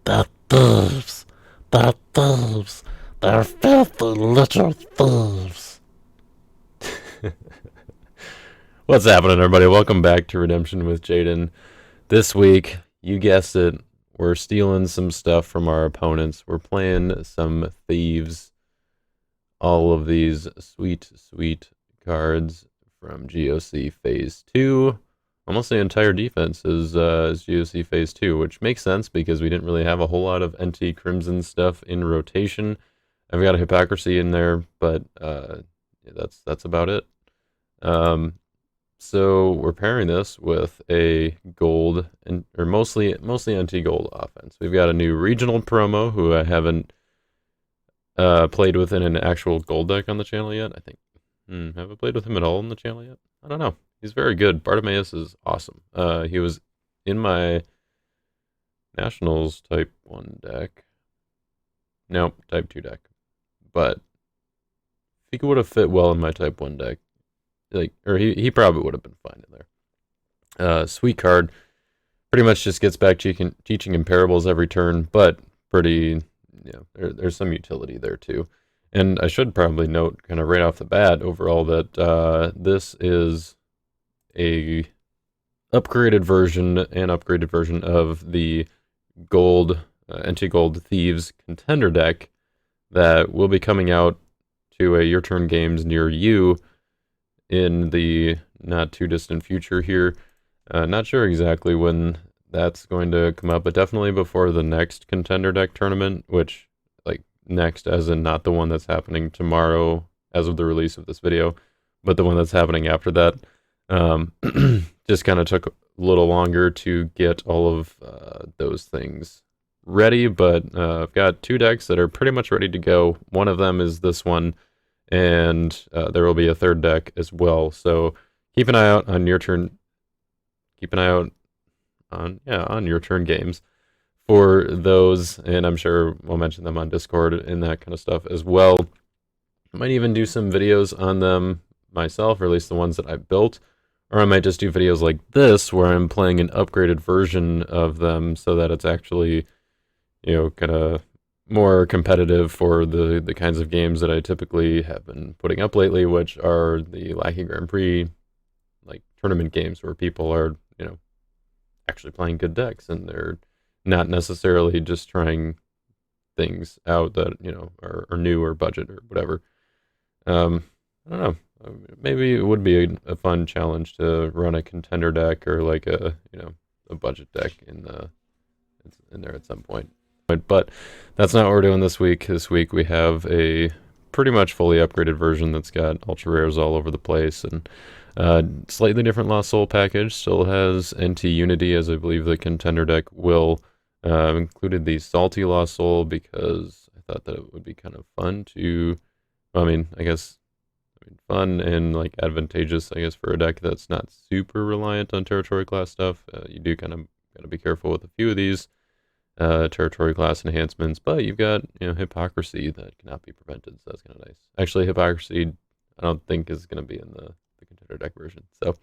They're thieves. They're thieves. They're filthy little thieves. What's happening, everybody? Welcome back to Redemption with Jaden. This week, you guessed it, we're stealing some stuff from our opponents. We're playing some Thieves. All of these sweet, sweet cards from GOC Phase 2. Almost the entire defense is GOC Phase 2, which makes sense because we didn't really have a whole lot of NT Crimson stuff in rotation. I've got a Hypocrisy in there, but yeah, that's about it. So we're pairing this with a gold or mostly NT gold offense. We've got a new regional promo who I haven't played with in an actual gold deck on the channel yet. I think have I played with him at all on the channel yet? I don't know. He's very good. Bartimaeus is awesome. He was in my Nationals Type 1 deck. Nope, Type 2 deck. But he would have fit well in my Type 1 deck. He probably would have been fine in there. Sweet card. Pretty much just gets back teaching imparables every turn, but pretty, there's some utility there too. And I should probably note kind of right off the bat overall that this is a upgraded version of the gold, anti-gold Thieves contender deck that will be coming out to a Your Turn games near you in the not too distant future here. Not sure exactly when that's going to come up, but definitely before the next contender deck tournament, which, like, next as in not the one that's happening tomorrow as of the release of this video, but the one that's happening after that. Just kind of took a little longer to get all of those things ready, but I've got two decks that are pretty much ready to go. One of them is this one, and there will be a third deck as well. So keep an eye out on Your Turn. Keep an eye out on Your Turn games for those, and I'm sure we'll mention them on Discord and that kind of stuff as well. I might even do some videos on them myself, or at least the ones that I built, or I might just do videos like this where I'm playing an upgraded version of them so that it's actually, kind of more competitive for the kinds of games that I typically have been putting up lately, which are the Lackey Grand Prix tournament games where people are, actually playing good decks and they're not necessarily just trying things out that, are new or budget or whatever. I don't know. Maybe it would be a fun challenge to run a contender deck or like a budget deck in there at some point. But that's not what we're doing this week. This week we have a pretty much fully upgraded version that's got ultra rares all over the place, and slightly different Lost Soul package. Still has NT Unity, as I believe the contender deck will. Included the Salty Lost Soul because I thought that it would be kind of fun to, fun and advantageous, I guess, for a deck that's not super reliant on territory class stuff. You do kind of got to be careful with a few of these territory class enhancements, but you've got Hypocrisy that cannot be prevented, so that's kind of nice. Actually, Hypocrisy I don't think is going to be in the contender deck version, so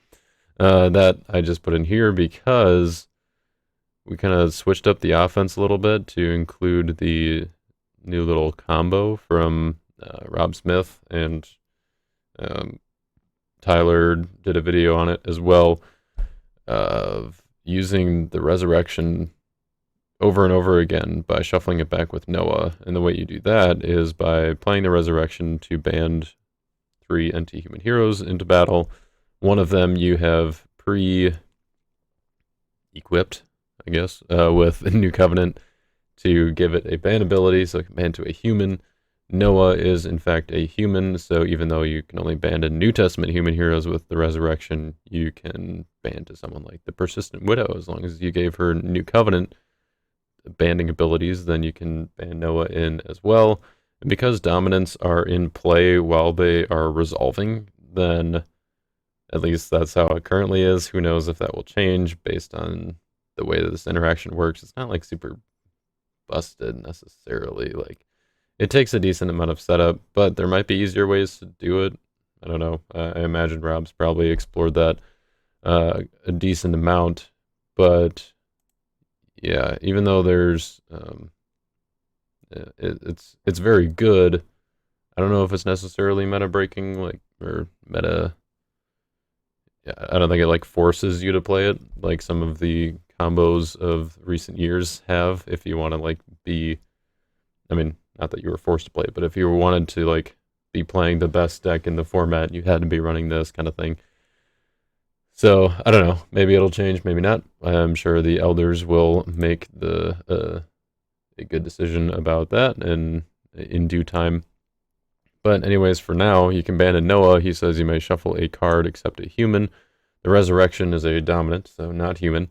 that I just put in here because we kind of switched up the offense a little bit to include the new little combo from Rob Smith, and Tyler did a video on it as well, of using the Resurrection over and over again by shuffling it back with Noah. And the way you do that is by playing the Resurrection to band 3 anti-human heroes into battle. One of them you have pre-equipped, I guess, with a New Covenant to give it a ban ability, so it can ban to a human. Noah is in fact a human, so even though you can only ban to New Testament human heroes with the Resurrection, you can ban to someone like the Persistent Widow. As long as you gave her New Covenant banding abilities, then you can ban Noah in as well. And because dominants are in play while they are resolving, then at least that's how it currently is. Who knows if that will change based on the way that this interaction works. It's not super busted necessarily. It takes a decent amount of setup, but there might be easier ways to do it. I don't know. I imagine Rob's probably explored that a decent amount, but yeah, even though there's it's very good. I don't know if it's necessarily meta breaking, like, or meta. Yeah, I don't think it like forces you to play it like some of the combos of recent years have. If you want to like be, I mean, not that you were forced to play it, but if you wanted to like be playing the best deck in the format, you had to be running this kind of thing. So I don't know. Maybe it'll change. Maybe not. I'm sure the elders will make the a good decision about that and in due time. But anyways, for now, you can ban a Noah. He says you may shuffle a card except a human. The resurrection is a dominant, so not human.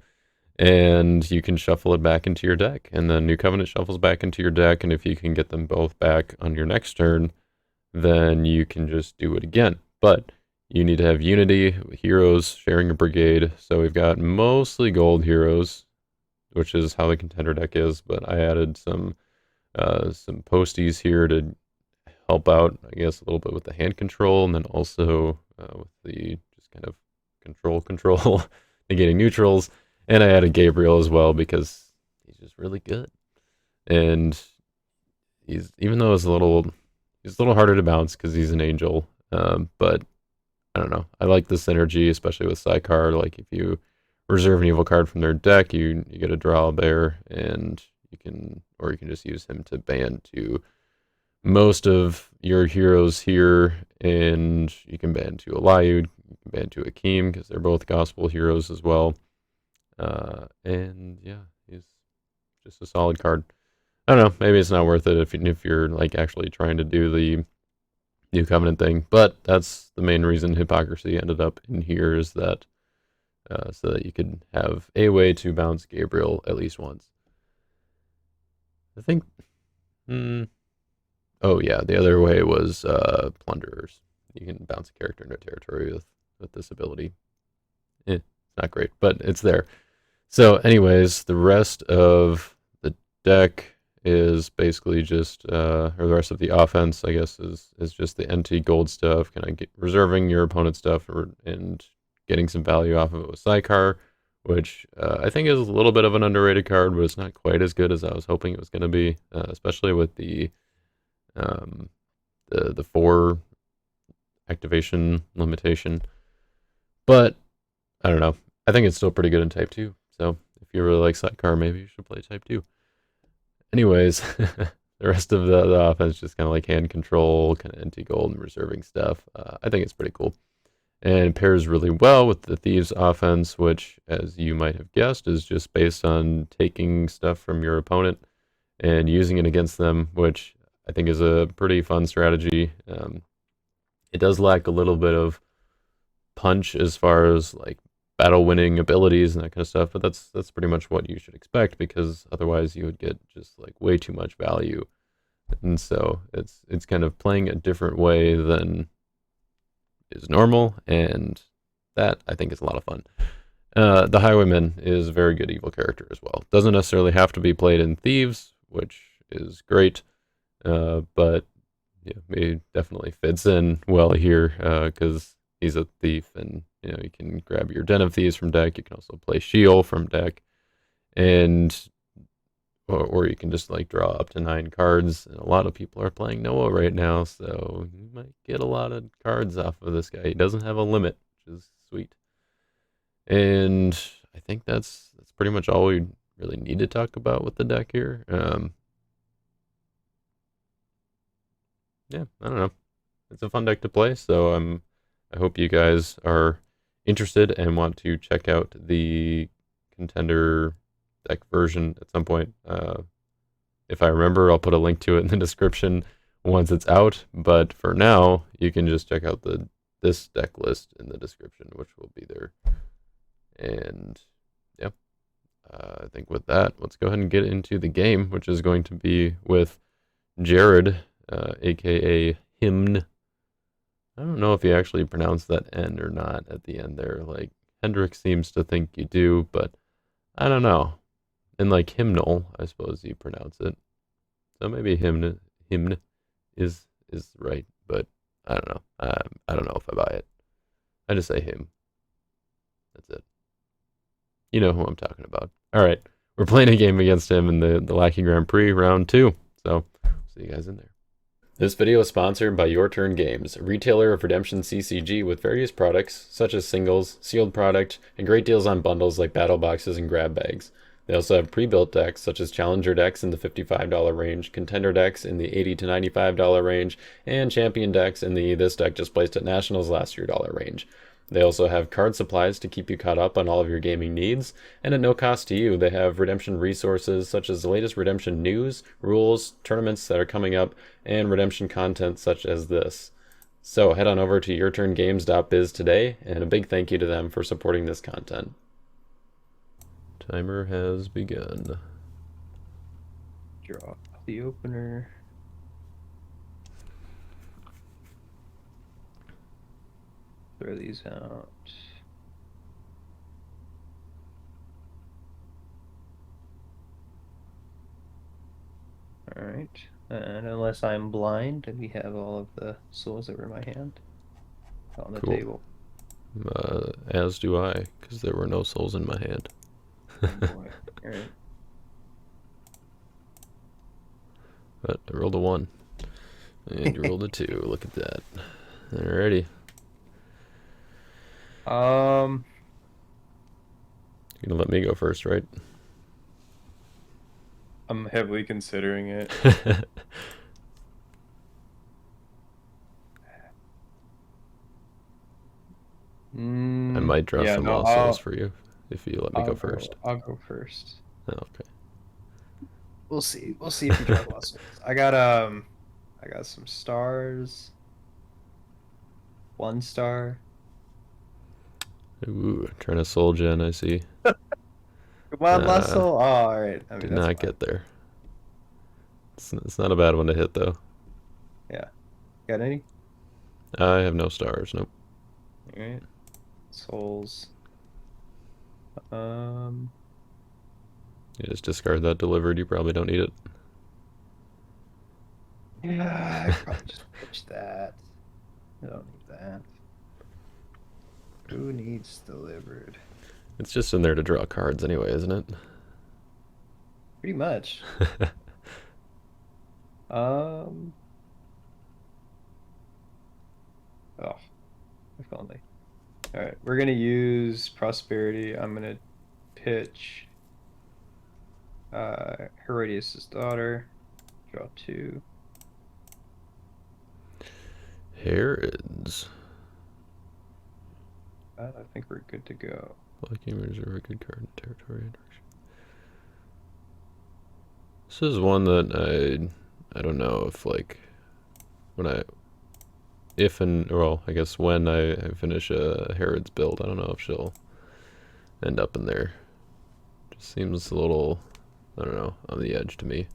And you can shuffle it back into your deck. And then New Covenant shuffles back into your deck. And if you can get them both back on your next turn, then you can just do it again. But you need to have unity, heroes, sharing a brigade. So we've got mostly gold heroes, which is how the contender deck is. But I added some posties here to help out, I guess, a little bit with the hand control, and then also with the just kind of control, negating neutrals. And I added Gabriel as well because he's just really good. And he's, even though he's a little harder to bounce because he's an angel, but I don't know. I like the synergy, especially with Psykar. Like if you reserve an evil card from their deck, you get a draw there, and you can just use him to ban to most of your heroes here, and you can ban to Eliud, you can ban to Akeem because they're both gospel heroes as well. And yeah, he's just a solid card. I don't know, maybe it's not worth it if you're like actually trying to do the New Covenant thing, but that's the main reason Hypocrisy ended up in here, is that so that you could have a way to bounce Gabriel at least once. I think. Oh yeah, the other way was Plunderers. You can bounce a character into territory with this ability. It's not great, but it's there. So, anyways, the rest of the deck is basically just, or the rest of the offense, I guess, is just the NT gold stuff, kind of reserving your opponent's stuff and getting some value off of it with Psykar, which I think is a little bit of an underrated card, but it's not quite as good as I was hoping it was going to be, especially with the 4 activation limitation. But I don't know. I think it's still pretty good in Type 2. So if you really like Sidecar, maybe you should play Type 2. Anyways, the rest of the offense just kind of like hand control, kind of empty gold and reserving stuff. I think it's pretty cool. And it pairs really well with the Thieves offense, which, as you might have guessed, is just based on taking stuff from your opponent and using it against them, which I think is a pretty fun strategy. It does lack a little bit of punch as far as like battle winning abilities and that kind of stuff, but that's pretty much what you should expect, because otherwise you would get just like way too much value. And so it's kind of playing a different way than is normal, and that I think is a lot of fun. The Highwayman is a very good evil character as well. Doesn't necessarily have to be played in Thieves, which is great, but yeah, he definitely fits in well here because he's a thief, and you can grab your Den of Thieves from deck. You can also play Sheol from deck, and or you can just like draw up to 9 cards. And a lot of people are playing Noah right now, so you might get a lot of cards off of this guy. He doesn't have a limit, which is sweet. And I think that's pretty much all we really need to talk about with the deck here. Yeah, I don't know. It's a fun deck to play, so I hope you guys are interested and want to check out the contender deck version at some point. If I remember, I'll put a link to it in the description once it's out. But for now, you can just check out this deck list in the description, which will be there. And yeah, I think with that, let's go ahead and get into the game, which is going to be with Jared, aka Hymn. I don't know if you actually pronounce that N or not at the end there. Like, Hendrik seems to think you do, but I don't know. And like hymnal, I suppose you pronounce it. So maybe hymn is right, but I don't know. I don't know if I buy it. I just say hymn. That's it. You know who I'm talking about. All right. we're playing a game against him in the Lackey Grand Prix Round 2. So, see you guys in there. This video is sponsored by Your Turn Games, a retailer of Redemption CCG with various products, such as singles, sealed product, and great deals on bundles like battle boxes and grab bags. They also have pre-built decks, such as Challenger decks in the $55 range, Contender decks in the $80 to $95 range, and Champion decks in the this deck just placed at Nationals last year dollar range. They also have card supplies to keep you caught up on all of your gaming needs, and at no cost to you, they have Redemption resources such as the latest Redemption news, rules, tournaments that are coming up, and Redemption content such as this. So head on over to yourturngames.biz today, and a big thank you to them for supporting this content. Timer has begun. Draw the opener. Throw these out. Alright, and unless I'm blind, we have all of the souls that were in my hand on the table. As do I, because there were no souls in my hand. Oh boy. Alright. But I rolled a 1. And you rolled a 2. Look at that. Alrighty. You're gonna let me go first, right? I'm heavily considering it. I might draw some lost souls for you if you let me go first. I'll go first. Oh, okay. We'll see. We'll see if you draw lost souls. I got some stars. 1 star. Ooh, trying to soul gen, I see. Come on, lost soul. Oh, alright. I mean, did not get there. It's not a bad one to hit, though. Yeah. Got any? I have no stars, nope. Alright. Souls. You just discard that delivered, you probably don't need it. Yeah, I probably just pitch that. I don't need that. Who needs delivered? It's just in there to draw cards anyway, isn't it? Pretty much. Oh, if only. Alright, we're gonna use prosperity. I'm gonna pitch Herodias' daughter. Draw 2. Herods. I think we're good to go. Black gamers are a good card in territory. This is one that I don't know if like when I finish a Herod's build, I don't know if she'll end up in there. Just seems a little, I don't know, on the edge to me.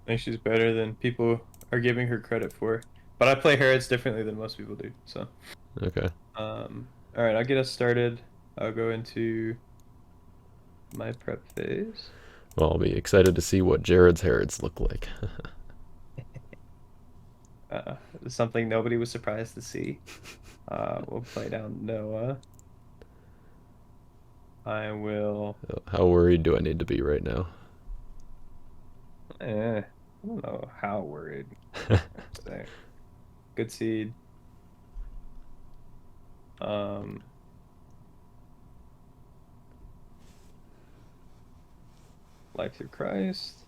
I think she's better than people are giving her credit for. But I play Herods differently than most people do, so. Okay. Alright, I'll get us started. I'll go into my prep phase. Well, I'll be excited to see what Jared's Herods look like. Something nobody was surprised to see. We'll play down Noah. I will... How worried do I need to be right now? I don't know how worried. Good seed. Life Through Christ.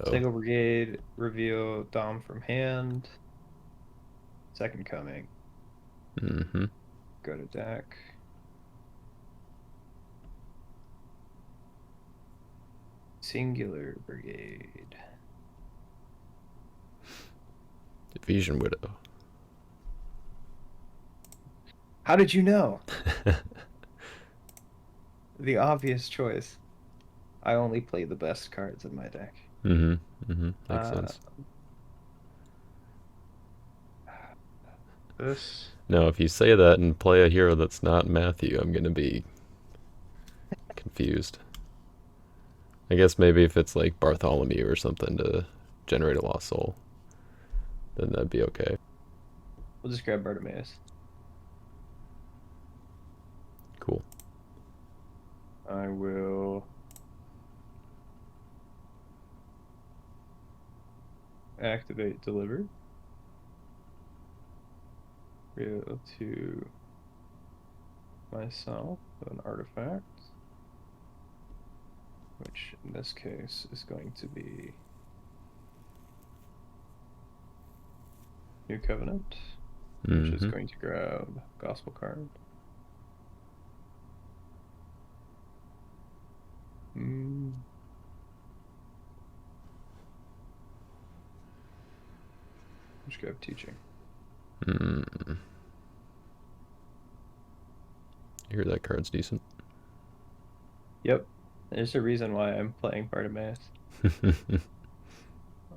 Single Brigade, reveal Dom from hand. Second Coming. Mm-hmm. Go to deck. Singular Brigade. Ephesian Widow. How did you know? The obvious choice. I only play the best cards in my deck. Mm-hmm. Mm-hmm. Makes sense. This. No, if you say that and play a hero that's not Matthew, I'm gonna be confused. I guess maybe if it's like Bartholomew or something to generate a lost soul, then that'd be okay. We'll just grab Bartimaeus. Cool. I will activate deliver. Go to myself an artifact, which in this case is going to be New Covenant, which is going to grab Gospel card. Just grab Teaching. You hear that card's decent? Yep. There's a reason why I'm playing Bartimaeus.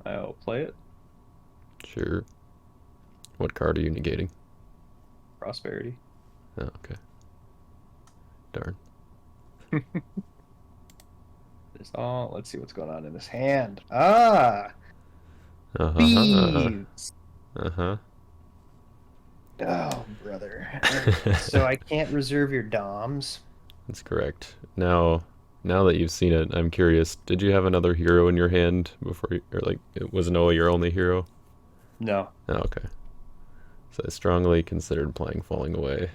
I'll play it. Sure. What card are you negating? Prosperity. Oh, okay. Darn. Let's see what's going on in this hand. Ah! Thieves! Uh-huh. Oh, brother. So I can't reserve your DOMs. That's correct. Now that you've seen it, I'm curious, did you have another hero in your hand before or like, was Noah your only hero? No. Oh, okay. So I strongly considered playing Falling Away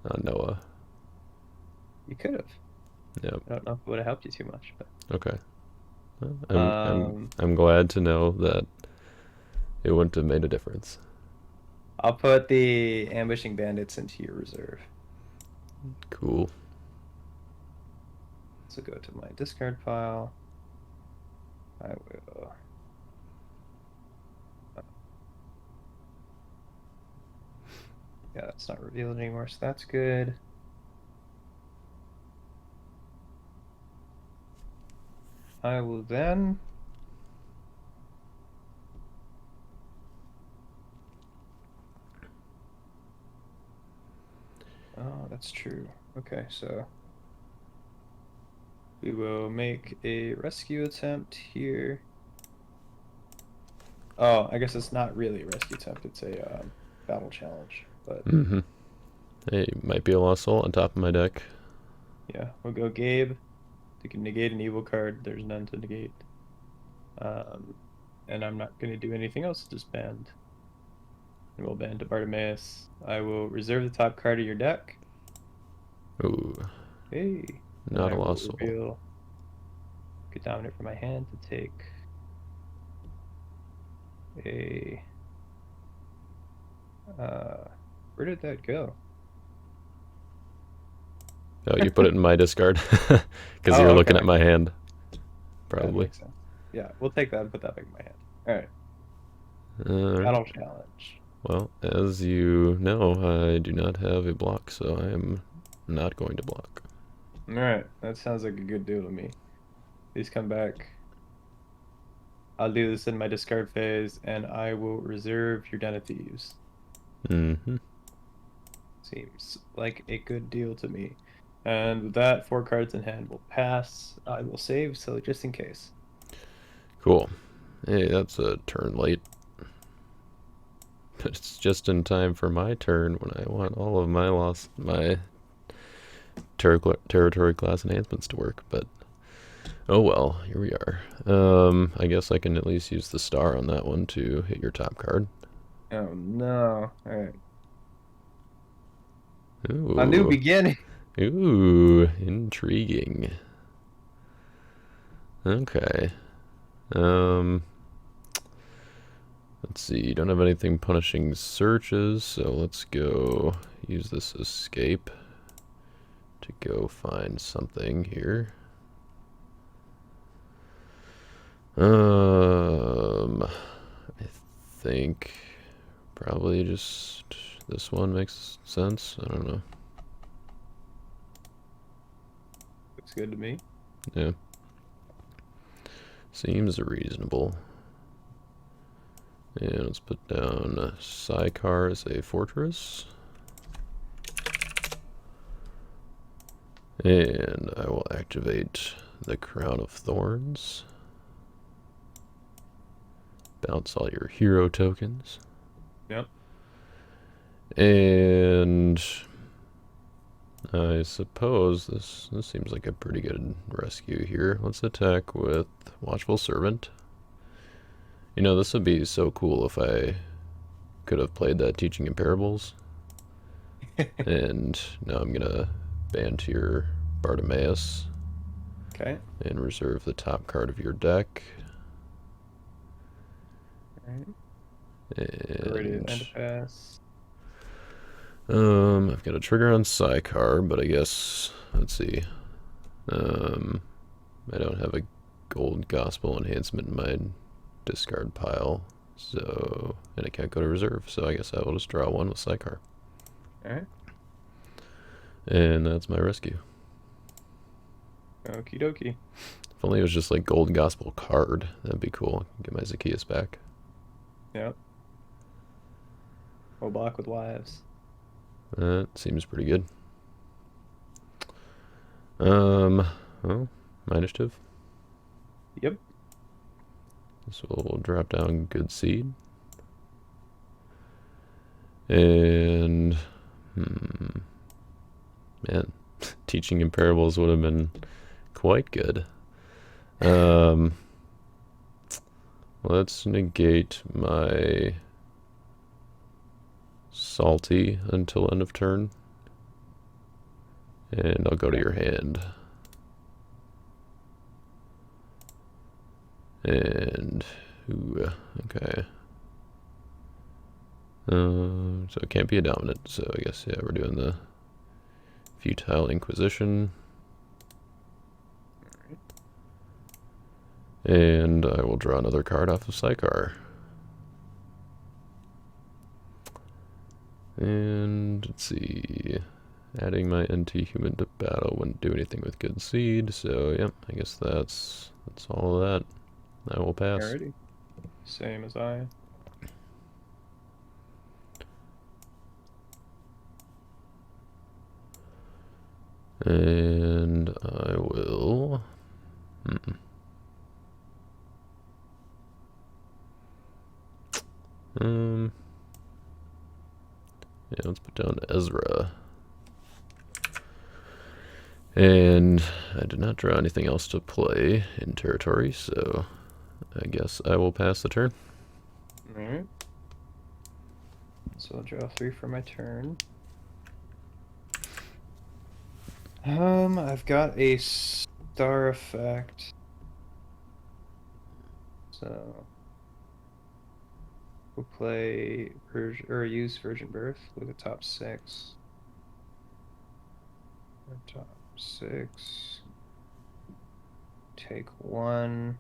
on Noah. You could have. Yep. I don't know if it would have helped you too much, but Okay. Well, I'm glad to know that it wouldn't have made a difference. I'll put the Ambushing Bandits into your reserve. Cool. So go to my discard pile. I will. Yeah, that's not revealed anymore, so that's good. I will then. Oh, that's true. Okay, so we will make a rescue attempt here. Oh, I guess it's not really a rescue attempt. It's a battle challenge. But Hey, might be a lost soul on top of my deck. yeah, we'll go Gabe. You can negate an evil card. There's none to negate. And I'm not going to do anything else. Just band. And we'll band to Bartimaeus. I will reserve the top card of your deck. Ooh. Hey. Not a lost soul. Reveal good dominant from my hand to take a. Where did that go? Oh, you put it in my discard because you're looking at my hand. Probably. Makes sense. Yeah, we'll take that and put that back in my hand. All right. Battle challenge. Well, as you know, I do not have a block, so I am not going to block. All right, that sounds like a good deal to me. Please come back. I'll do this in my discard phase, and I will reserve your Den of Thieves. Seems like a good deal to me. And with that, 4 cards in hand will pass. I will save, so just in case. Cool. Hey, that's a turn late. But it's just in time for my turn when I want all of my territory class enhancements to work, but oh well, here we are. I guess I can at least use the star on that one to hit your top card. Oh no. Alright. Ooh. A new beginning. Ooh, intriguing. Okay. Let's see, you don't have anything punishing searches, so let's go use this escape to go find something here. I think probably just this one makes sense. I don't know. Looks good to me. Yeah. Seems reasonable. And let's put down Sycar as a fortress. And I will activate the Crown of Thorns. Bounce all your hero tokens. Yep. And I suppose this seems like a pretty good rescue here. Let's attack with Watchful Servant. You know, this would be so cool if I could have played that Teaching in Parables. And now I'm gonna ban to your Bartimaeus. Okay. And reserve the top card of your deck. Alright. Ready to And end pass. I've got a trigger on Psychar, but I guess let's see. I don't have a gold gospel enhancement in my discard pile, so and I can't go to reserve, so I guess I will just draw one with Psychar. Alright. And that's my rescue. Okie dokie. If only it was just like gold gospel card, that'd be cool. Get my Zacchaeus back. Yep. Or block with wives. That seems pretty good. Well, my initiative. Yep. So we'll drop down good seed. And man, teaching in parables would have been quite good. Let's negate my salty until end of turn. And I'll go to your hand. And ooh, okay. So it can't be a dominant, so I guess, yeah, we're doing the Futile Inquisition. And I will draw another card off of Psychar. And let's see. Adding my anti-human to battle wouldn't do anything with good seed, so yep, I guess that's all of that. I will pass. Alrighty. Same as I. And I will. Yeah, let's put down Ezra. And I did not draw anything else to play in territory, so I guess I will pass the turn. Alright. So I'll draw 3 for my turn. I've got a star effect. So we'll play use Virgin Birth with a top 6. Top 6. Take 1.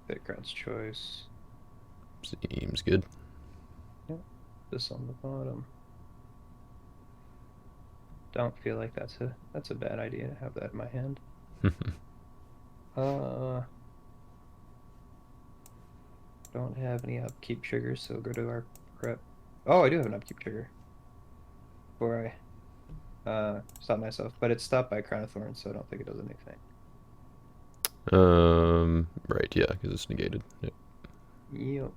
Background's choice. Seems good. Yep. This on the bottom. Don't feel like that's a bad idea to have that in my hand. Don't have any upkeep triggers, so go to our prep. Oh, I do have an upkeep trigger. Before I stop myself, but it's stopped by Crown of Thorns, so I don't think it does anything. Right, yeah, because it's negated. Yep. Yep.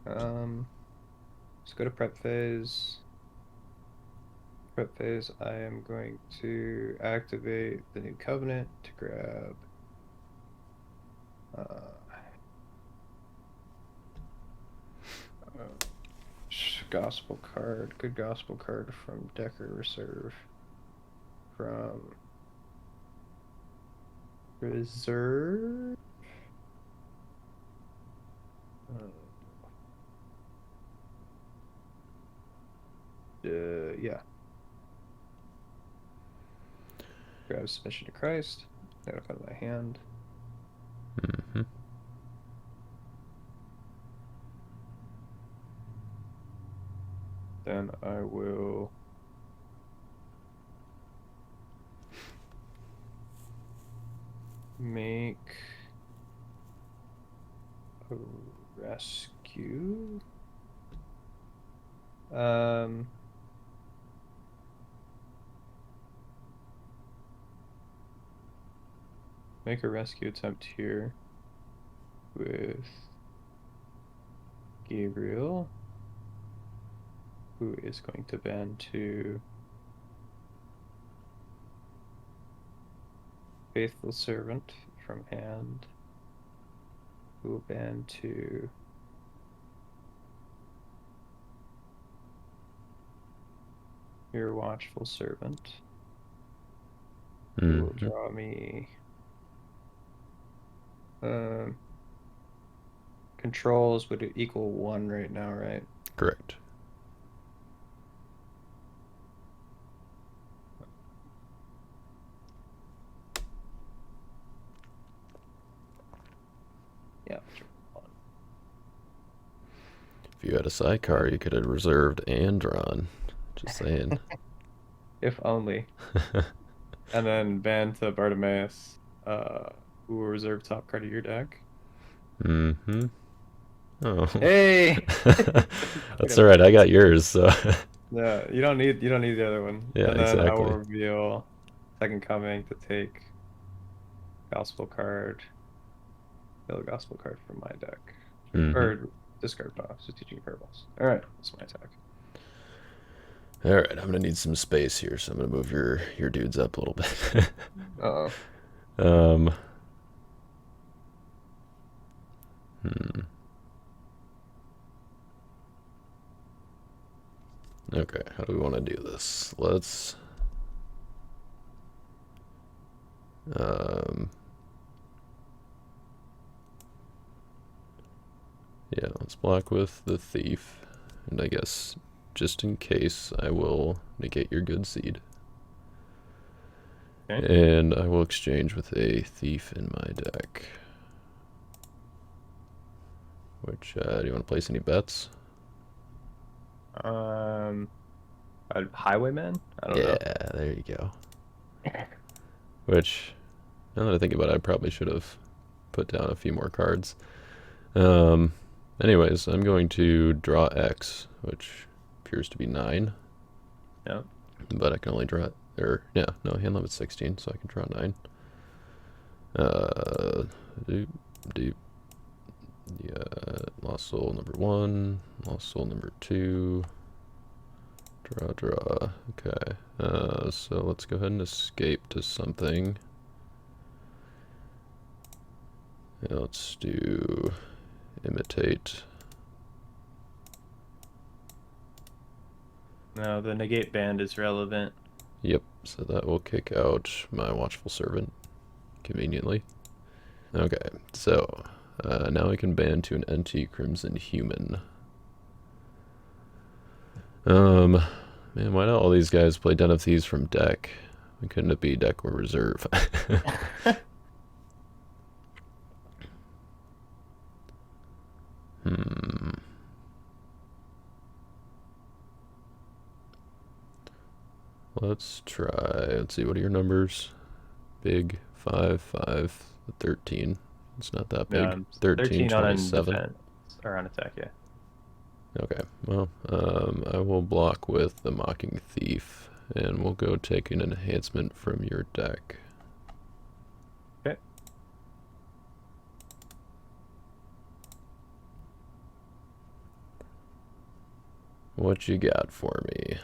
Let's go to prep phase. Prep phase, I am going to activate the new covenant to grab gospel card, good gospel card from Decker Reserve. From Reserve? Yeah. Grab Submission to Christ. That'll come to my hand. Then I will make a rescue. Make a rescue attempt here with Gabriel. who is going to ban to Faithful Servant from hand. Who will ban to Your Watchful Servant. Who will draw me controls would equal 1 right now, right? Correct. Yeah. If you had a sidecar, you could have reserved and drawn. Just saying. If only. And then ban to Bartimaeus, who will reserve top card of your deck. Mm-hmm. Oh. Hey! That's alright, I got yours, so. Yeah, you don't need the other one. Yeah, and then I will exactly. reveal Second Coming to take Gospel card, the Gospel card from my deck. Or discard box, Strategic Purples. Alright, that's my attack. Alright, I'm gonna need some space here, so I'm gonna move your dudes up a little bit. Uh-oh. Okay, how do we want to do this? Let's yeah, let's block with the Thief, and I guess just in case I will negate your good seed. Okay. And I will exchange with a Thief in my deck. Which, do you want to place any bets? Highwayman? I don't know. Yeah, there you go. Which, now that I think about it, I probably should have put down a few more cards. Anyways, I'm going to draw X, which appears to be 9. Yeah. But I can only draw, hand limit's 16, so I can draw 9. Yeah, Lost Soul number 1, Lost Soul number 2. Draw. Okay. So let's go ahead and escape to something. Yeah, let's do Imitate. No, the negate band is relevant. Yep, so that will kick out my Watchful Servant conveniently. Okay, so now I can ban to an NT Crimson Human. Man, why don't all these guys play Den of Thieves from deck? Why couldn't it be deck or reserve? Let's try. Let's see, what are your numbers? Big 5, 5, 13. It's not that big. Yeah, 13, 27. On defense, or on attack, yeah. Okay, well, I will block with the Mocking Thief, and we'll go take an enhancement from your deck. Okay. What you got for me?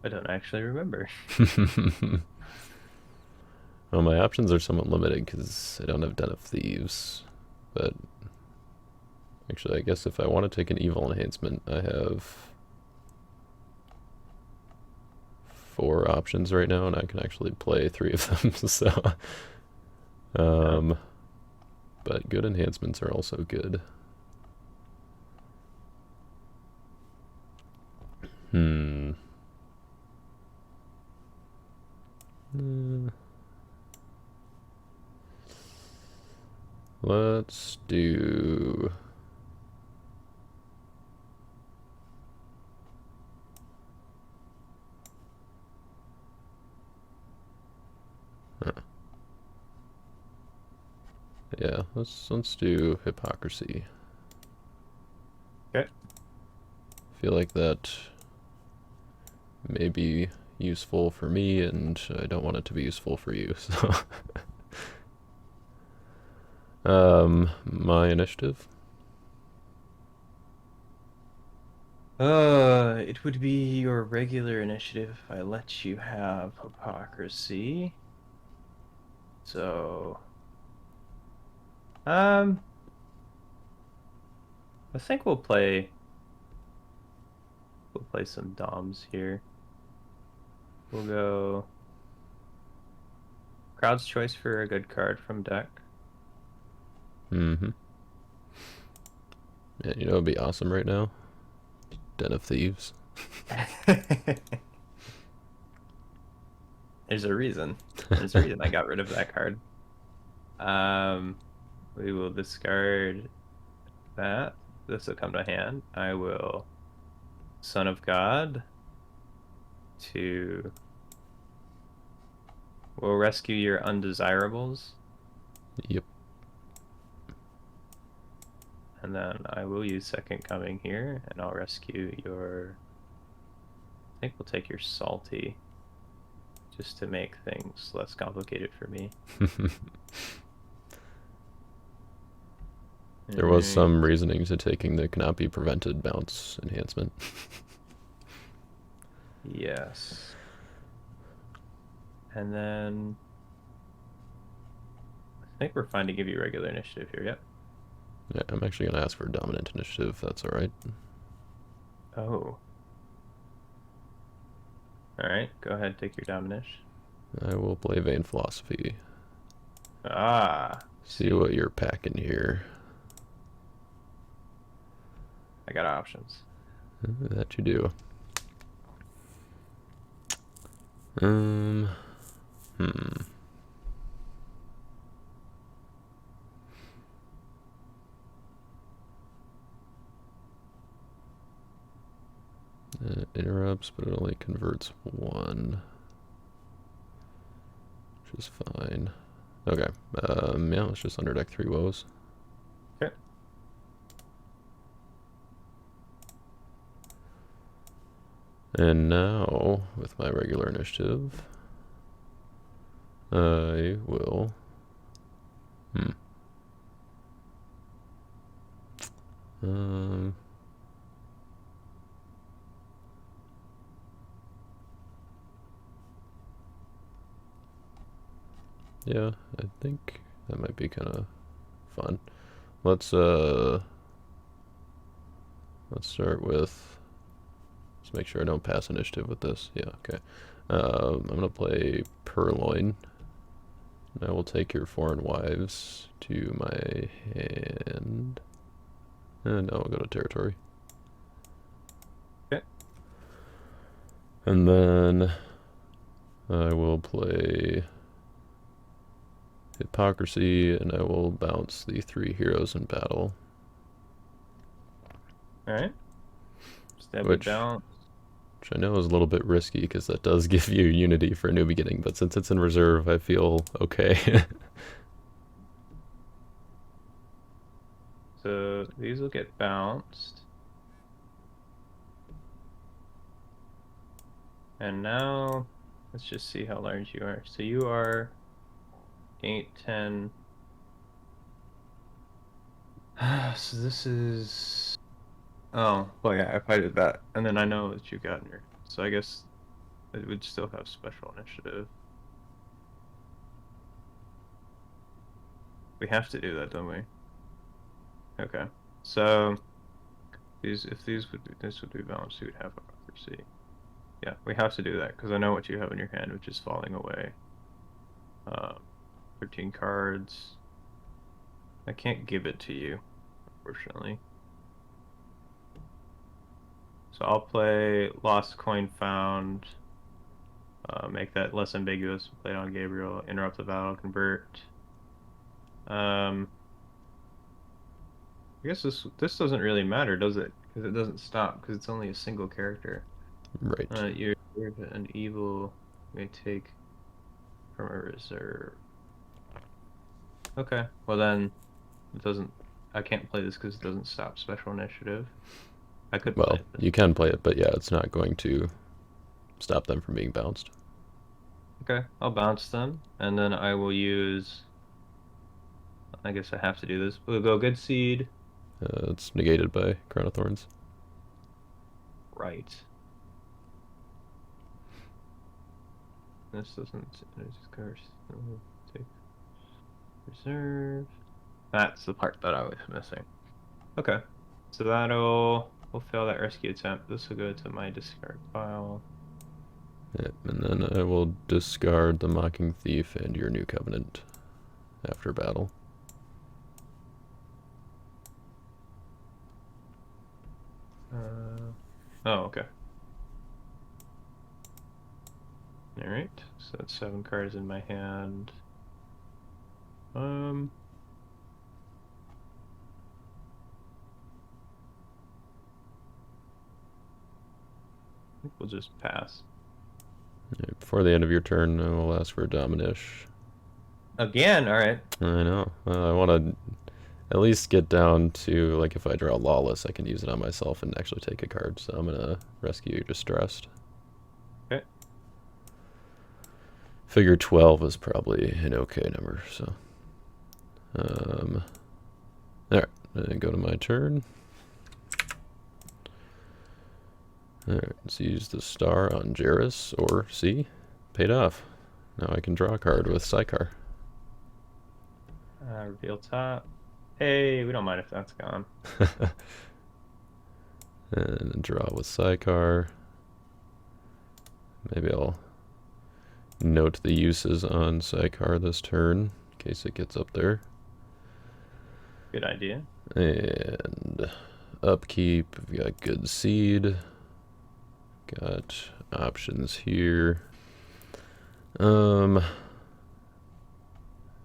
I don't actually remember. Well, my options are somewhat limited because I don't have Den of Thieves, but actually, I guess if I want to take an evil enhancement, I have 4 options right now, and I can actually play 3 of them, so... But good enhancements are also good. Let's do... Yeah, let's do Hypocrisy. Okay. Feel like that may be useful for me, and I don't want it to be useful for you, so... My initiative. It would be your regular initiative if I let you have hypocrisy. So, I think we'll play some DOMs here. We'll go crowd's choice for a good card from deck. Mm-hmm. Yeah, you know it'd be awesome right now? Den of Thieves. There's a reason. There's a reason I got rid of that card. We will discard that. This will come to hand. I will Son of God to we'll rescue your undesirables. Yep. And then I will use Second Coming here, and I'll rescue your I think we'll take your Salty just to make things less complicated for me. There was some reasoning to taking the cannot be prevented bounce enhancement. Yes. And then I think we're fine to give you regular initiative here, yep. Yeah, I'm actually going to ask for dominant initiative, if that's alright. Oh. Alright, go ahead, take your domination. I will play Vain Philosophy. Ah. See what you're packing here. I got options. That you do. Hmm. Interrupts, but it only converts one. Which is fine. Okay. Yeah, let's just underdeck 3 woes. Okay. And now, with my regular initiative, I will... Yeah, I think that might be kind of fun. Let's start with... Let's make sure I don't pass initiative with this. Yeah, okay. I'm going to play Purloin. And I will take your Foreign Wives to my hand. And now I'll go to territory. Okay. And then I will play Hypocrisy, and I will bounce the 3 heroes in battle. Alright. Which I know is a little bit risky, because that does give you Unity for a new beginning, but since it's in reserve, I feel okay. So these will get bounced. And now, let's just see how large you are. So you are 8, 10. So this is... Oh, well, yeah, if I did that, and then I know that you've gotten your... So I guess it would still have special initiative. We have to do that, don't we? Okay. So this would be balanced, you would have hypocrisy. Yeah, we have to do that because I know what you have in your hand, which is falling away. 13 cards. I can't give it to you, unfortunately. So I'll play Lost Coin Found. Make that less ambiguous. Play it on Gabriel. Interrupt the battle. Convert. I guess this doesn't really matter, does it? Because it doesn't stop, because it's only a single character. Right. You're an evil may take from a reserve. Okay, well then, it doesn't. I can't play this because it doesn't stop special initiative. I could play it. You can play it, but yeah, it's not going to stop them from being bounced. Okay, I'll bounce them, and then I will use... I guess I have to do this. We'll go Good Seed. It's negated by Crown of Thorns. right. This doesn't discard. Take reserve. That's the part that I was missing. Okay, so we'll fail that rescue attempt. This will go to my discard pile. Yep, and then I will discard the Mocking Thief and your New Covenant after battle. Oh, okay. Alright, so that's 7 cards in my hand. I think we'll just pass. Yeah, before the end of your turn, I will ask for a Dominish. Again, alright. I know. I want to at least get down to, like, if I draw Lawless, I can use it on myself and actually take a card. So I'm going to rescue your Distressed. Okay. Figure 12 is probably an okay number, so. Alright, then go to my turn. Alright, let's use the star on Jairus, or see, paid off. Now I can draw a card with Psychar. Reveal top. Hey, we don't mind if that's gone. And draw with Psychar. Maybe I'll note the uses on Psychar this turn, in case it gets up there. Good idea. And upkeep, we've got good seed. Got options here.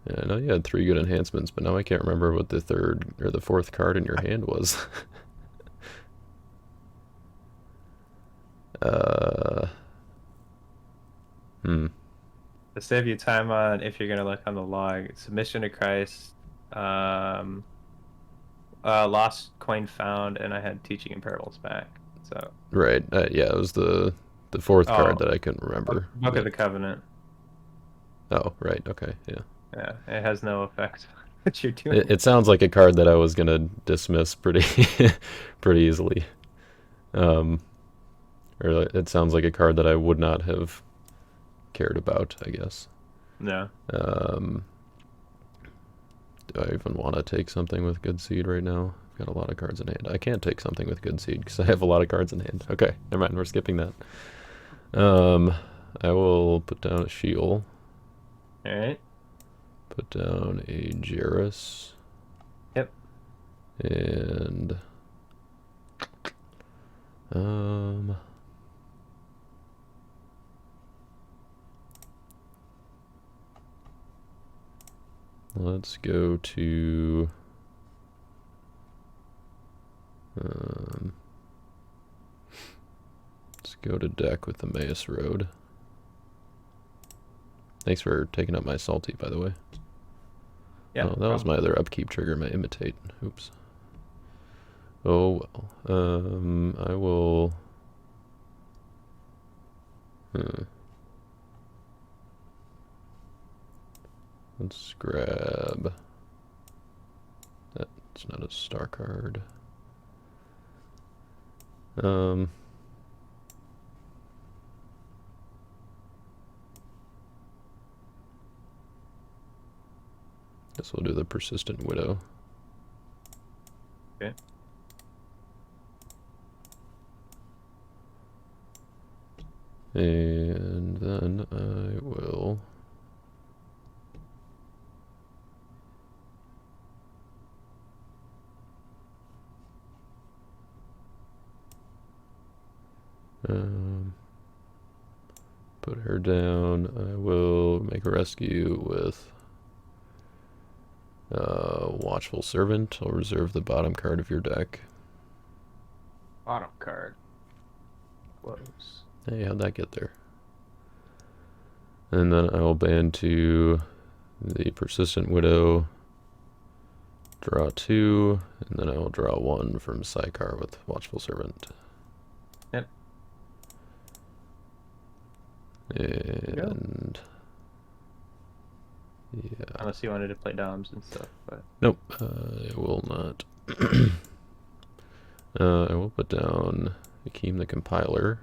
Yeah, I know you had 3 good enhancements, but now I can't remember what the 3rd or the 4th card in your hand was. To save you time on, if you're gonna look on the log, submission to Christ, lost coin found, and I had teaching in parables back. So right, yeah, it was the 4th card that I couldn't remember. Book of the Covenant. Oh, right, okay, yeah. Yeah, it has no effect on what you're doing. It sounds like a card that I was gonna dismiss pretty pretty easily. Or it sounds like a card that I would not have cared about, I guess. No. Do I even want to take something with good seed right now? I've got a lot of cards in hand. I can't take something with good seed because I have a lot of cards in hand. Okay, never mind, we're skipping that. I will put down a Sheol. Alright. Put down a Jairus. Yep. And let's go to let's go to deck with the Emmaus Road. Thanks for taking up my salty, by the way. Yeah. Oh, that was my other upkeep trigger, my imitate. Oops. Oh well. I will. Let's grab. That's not a star card. Guess we'll do the Persistent Widow. Okay. And then I will. Put her down. I will make a rescue with Watchful Servant. I'll reserve the bottom card of your deck. Bottom card. Close. Hey, how'd that get there? And then I will ban to the Persistent Widow. Draw 2, and then I will draw 1 from Psychar with Watchful Servant. Yep. And yeah. Unless you wanted to play Doms and stuff, but Nope, I will not. I will put down Hakeem the compiler.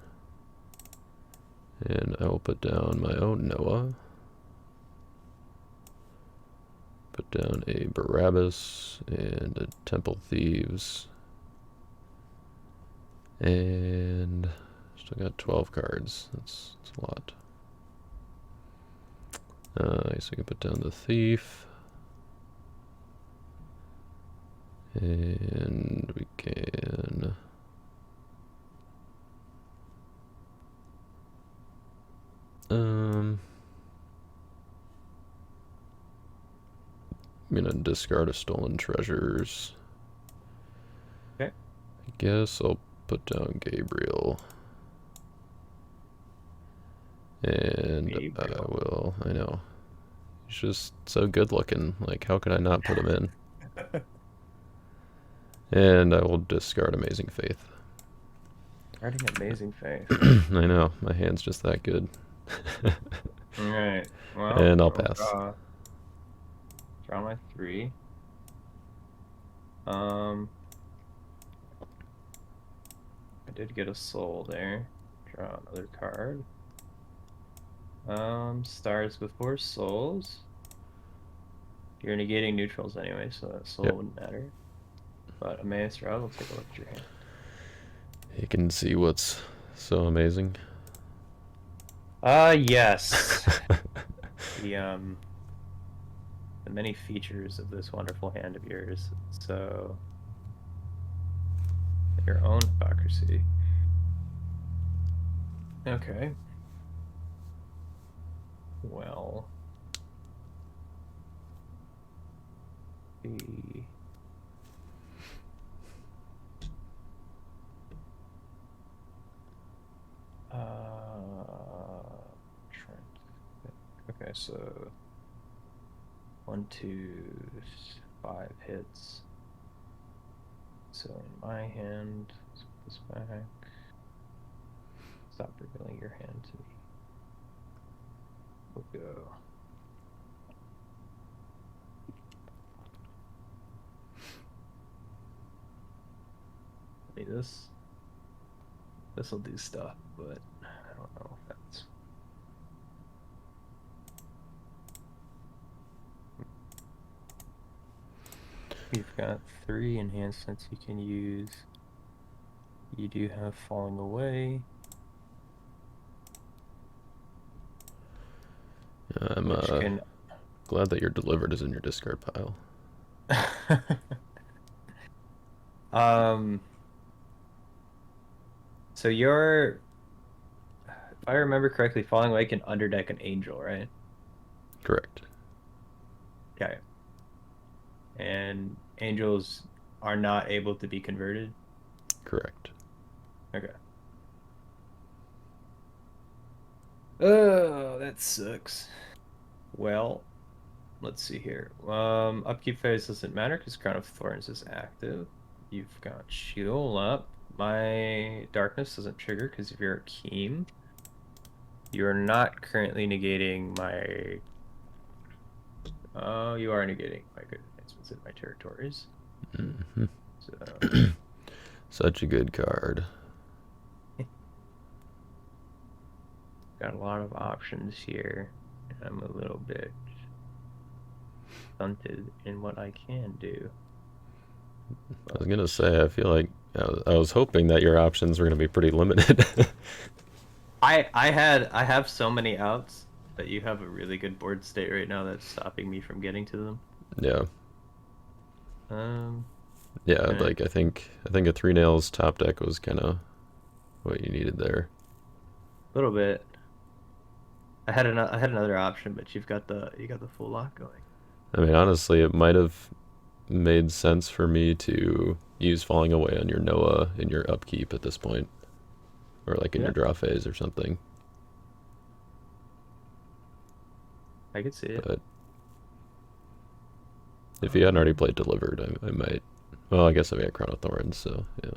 And I will put down my own Noah. Put down a Barabbas and a Temple Thieves. And still got 12 cards. That's a lot. I guess we can put down the Thief. And we can... I'm gonna discard a Stolen Treasures. Okay. I guess I'll put down Gabriel. And Gabriel. I know. He's just so good looking. Like, how could I not put him in? And I will discard Amazing Faith. Starting Amazing Faith. I know, my hand's just that good. Alright. Well, And I'll pass. Draw my 3. I did get a soul there. Draw another card. Stars before souls. You're negating neutrals anyway, so that soul wouldn't matter. But Emmaus Route, we'll take a look at your hand. You can see what's so amazing. Yes. The many features of this wonderful hand of yours. So your own hypocrisy. Okay. Well, the okay, so 1, 2, 5 hits. So in my hand, let's put this back. Stop revealing your hand to me. We'll go. I mean, this will do stuff, but I don't know if that's. You've got 3 enhancements you can use. You do have Falling Away. I'm glad that your Delivered is in your discard pile. So you're, if I remember correctly, Falling Away can underdeck an Angel, right? Correct. Okay. And Angels are not able to be converted? Correct. Okay. Oh, that sucks. Well, let's see here. Upkeep phase doesn't matter because Crown of Thorns is active. You've got Sheol up. My Darkness doesn't trigger because if you're a Keem, you're not currently negating my... Oh, you are negating my good advancements in my territories. Mm-hmm. So... Such a good card. Got a lot of options here. I'm a little bit stunted in what I can do. I was gonna say, I feel like I was hoping that your options were gonna be pretty limited. I have so many outs that you have a really good board state right now that's stopping me from getting to them. Yeah. Yeah, okay. like I think a 3 nails top deck was kind of what you needed there. A little bit. I had another option, but you got the full lock going. I mean, honestly, it might have made sense for me to use Falling Away on your Noah in your upkeep at this point, or like in your draw phase or something. I could see it. But if you hadn't already played Delivered, I might. Well, I guess I had Crown of Thorns, so yeah.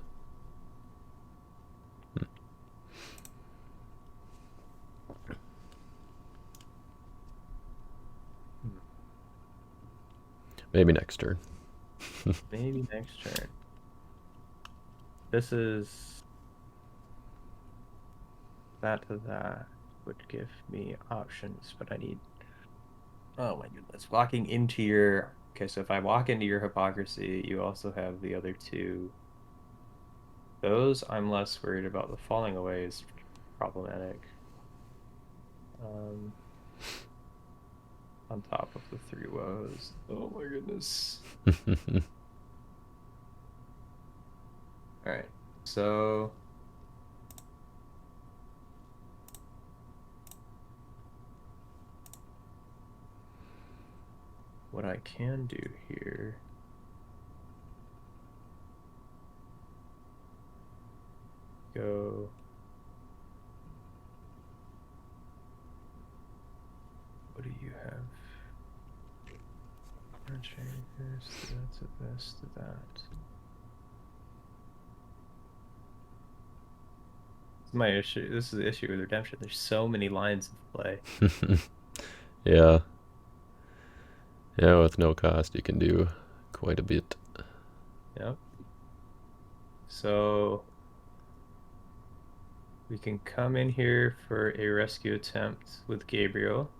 Maybe next turn. Maybe next turn. This is that to that would give me options, but I need. Oh my goodness. Walking into your. Okay, so if I walk into your hypocrisy, you also have the other two. Those I'm less worried about. The falling away is problematic. Um, on top of the three woes. Oh my goodness. All right. So what I can do here. Go. What do you have? Change this to that to this to that. This is my issue. This is the issue with Redemption. There's so many lines of play. Yeah. Yeah, with no cost, you can do quite a bit. Yep. So we can come in here for a rescue attempt with Gabriel.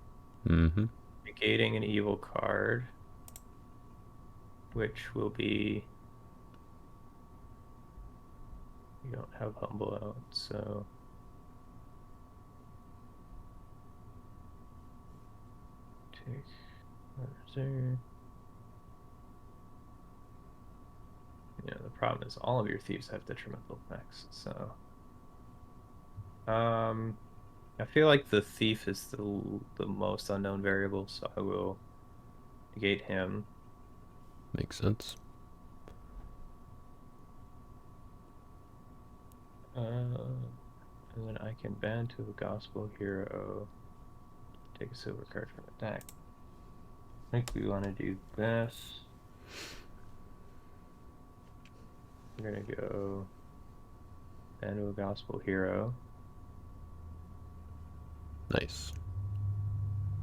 Mm-hmm. Negating an evil card, which will be. You don't have Humble out, so. Take. There. Yeah, the problem is all of your thieves have detrimental effects, so. I feel like the thief is the most unknown variable, so I will negate him. Makes sense. And then I can ban to a gospel hero. Take a silver card from the deck. I think we want to do this. We're gonna go ban to a gospel hero. Nice.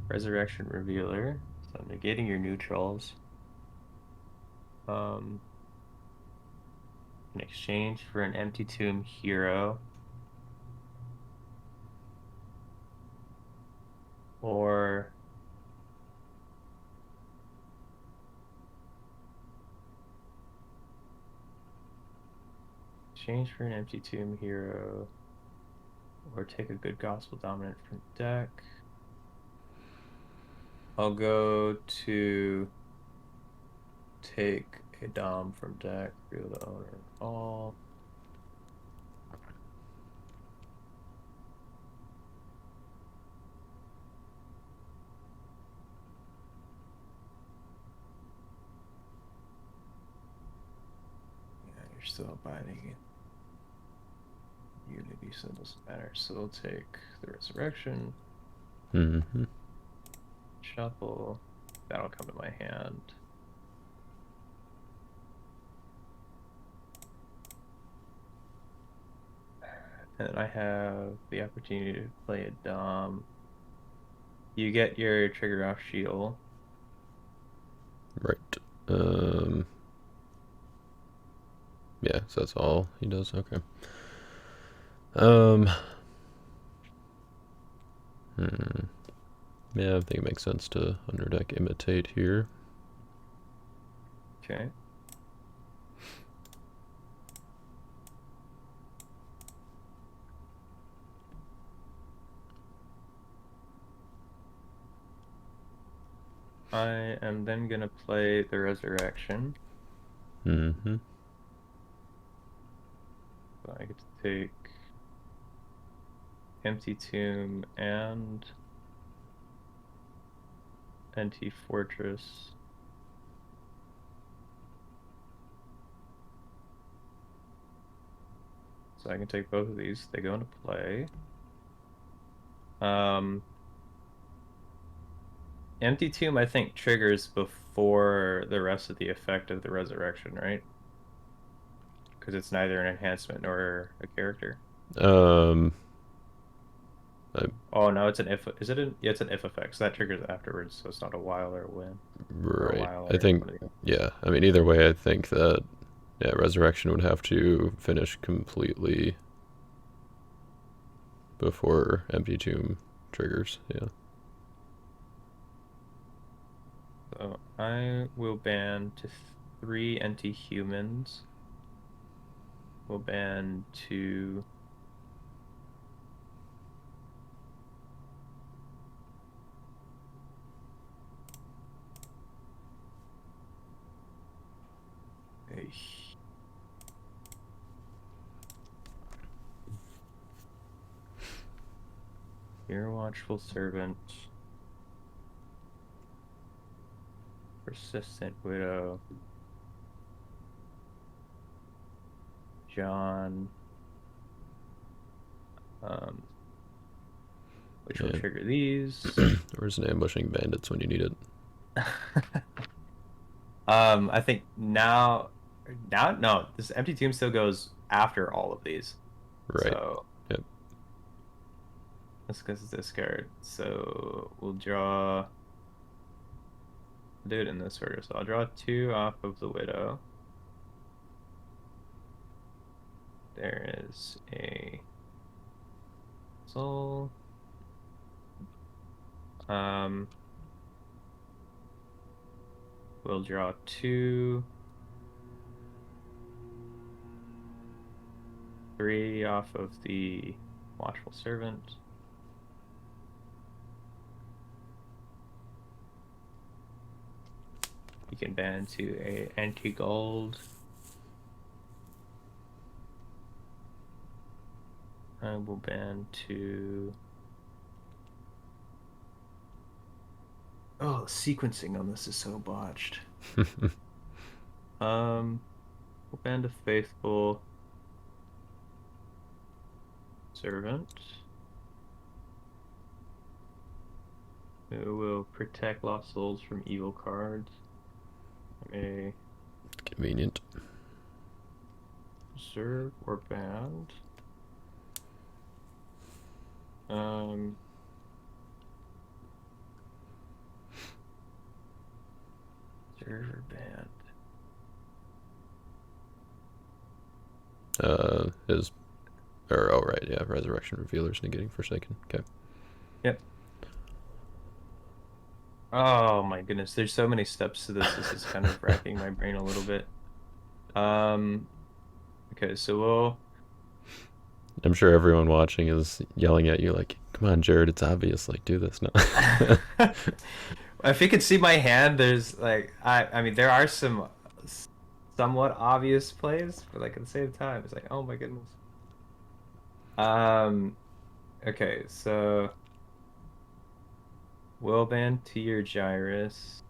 Resurrection Revealer. So I'm negating your neutrals. In exchange for an Empty Tomb hero. Or exchange for an Empty Tomb hero. Or take a good Gospel Dominant from deck. I'll go to take a Dom from deck, reveal the owner and all. Yeah, you're still abiding it. Unity, so it doesn't matter. So we'll take the Resurrection. Mm-hmm. Shuffle. That'll come to my hand. And I have the opportunity to play a Dom. You get your trigger off shield. Right. Yeah, so that's all he does. Okay. Yeah, I think it makes sense to underdeck imitate here. Okay. I am then gonna play the Resurrection. Mm-hmm. So I get to take Empty Tomb and Empty Fortress. So I can take both of these. They go into play. Empty Tomb, I think, triggers before the rest of the effect of the Resurrection, right? Because it's neither an enhancement nor a character. Oh no, it's an if. Is it an? Yeah, it's an if effect. So that triggers afterwards. So it's not a while or a win. Right. While I think. one of the- Yeah. I mean, either way, I think that resurrection would have to finish completely. before Empty Tomb triggers. Yeah. So I will ban to 3 anti-humans. We'll ban to a Your Watchful Servant, Persistent Widow, John, which will Yeah. trigger these. Where's an ambushing bandits when you need it? I think no, this Empty Tomb still goes after all of these. Right. So Yep. let's go to discard. So we'll draw. Do it in this order. So I'll draw 2 off of the Widow. There is a soul. We'll draw 2, 3 off of the Watchful Servant. You can ban to a anti-gold. I will ban to... Oh, sequencing on this is so botched. We'll ban to Faithful Servant. Who will protect lost souls from evil cards. A Convenient. reserve or banned. Reserve or banned. Oh right, yeah, Resurrection Revealers negating Forsaken. Okay. Yep. Oh my goodness, there's so many steps to this. This is kind of racking my brain a little bit. Okay, so I'm sure everyone watching is yelling at you like, "Come on, Jared, it's obvious. Like, do this now." if you could see my hand, there's like I mean there are some somewhat obvious plays, but like at the same time, it's like, oh my goodness. Okay, so will ban to your Gyrus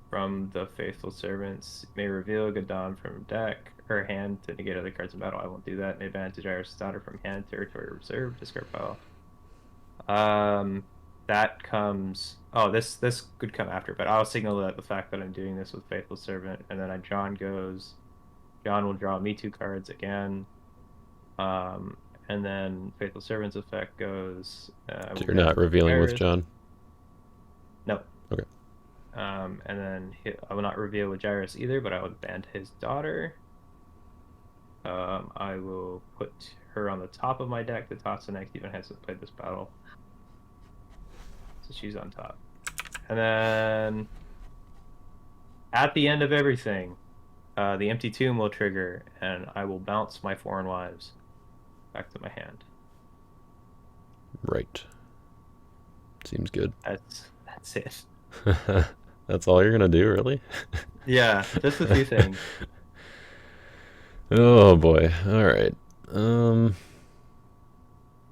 from the Faithful Servants. May reveal Gadon from deck or hand to negate other cards in battle. I won't do that. May ban to Gyrus daughter from hand, territory, or reserve, discard pile. That comes. Oh, this could come after, but I'll signal that the fact that I'm doing this with Faithful Servant, and then John goes. John will draw me 2 cards again. And then Faithful Servant's effect goes. So you're not revealing with John? No. Okay. And then I will not reveal with Gyrus either, but I will ban his daughter. I will put her on the top of my deck. The Toss next even hasn't played this battle. So she's on top. And then at the end of everything, the Empty Tomb will trigger, and I will bounce my Foreign Wives back to my hand. Right. Seems good. That's it. That's all you're gonna do, really? Yeah, just a few things. Oh boy. All right. All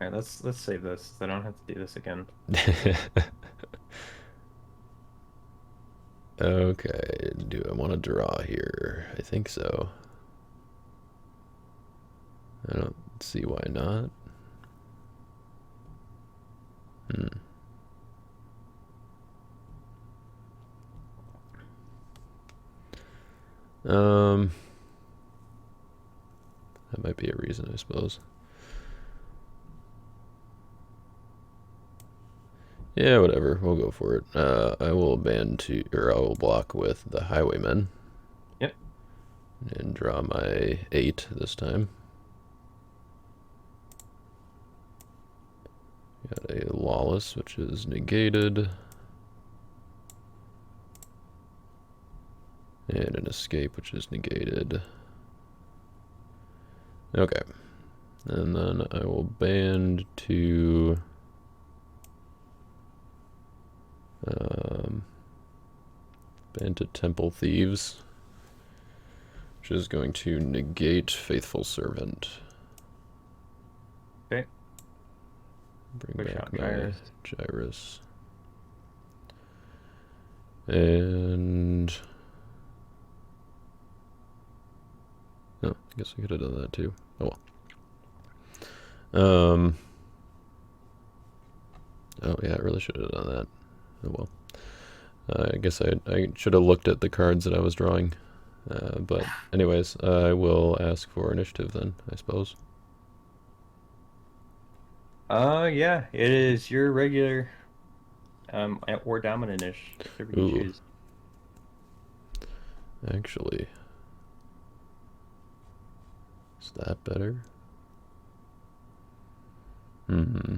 right, let's save this. So I don't have to do this again. Okay. Do I want to draw here? I think so. I don't see why not. That might be a reason, I suppose. Yeah, whatever. We'll go for it. I will I will block with the Highwaymen. Yep. And draw my 8 this time. Got a Lawless, which is negated. And an Escape, which is negated. Okay. And then I will band to... band to Temple Thieves, which is going to negate Faithful Servant. Okay. Bring Push back out my Gyrus. Gyrus. And... oh, I guess I could have done that too. Oh well. Oh yeah, I really should have done that. Oh well. I guess I should have looked at the cards that I was drawing. But anyways, I will ask for initiative then, I suppose. Yeah, it is your regular or dominant-ish, whichever you Ooh. choose. Actually, is that better? Hmm.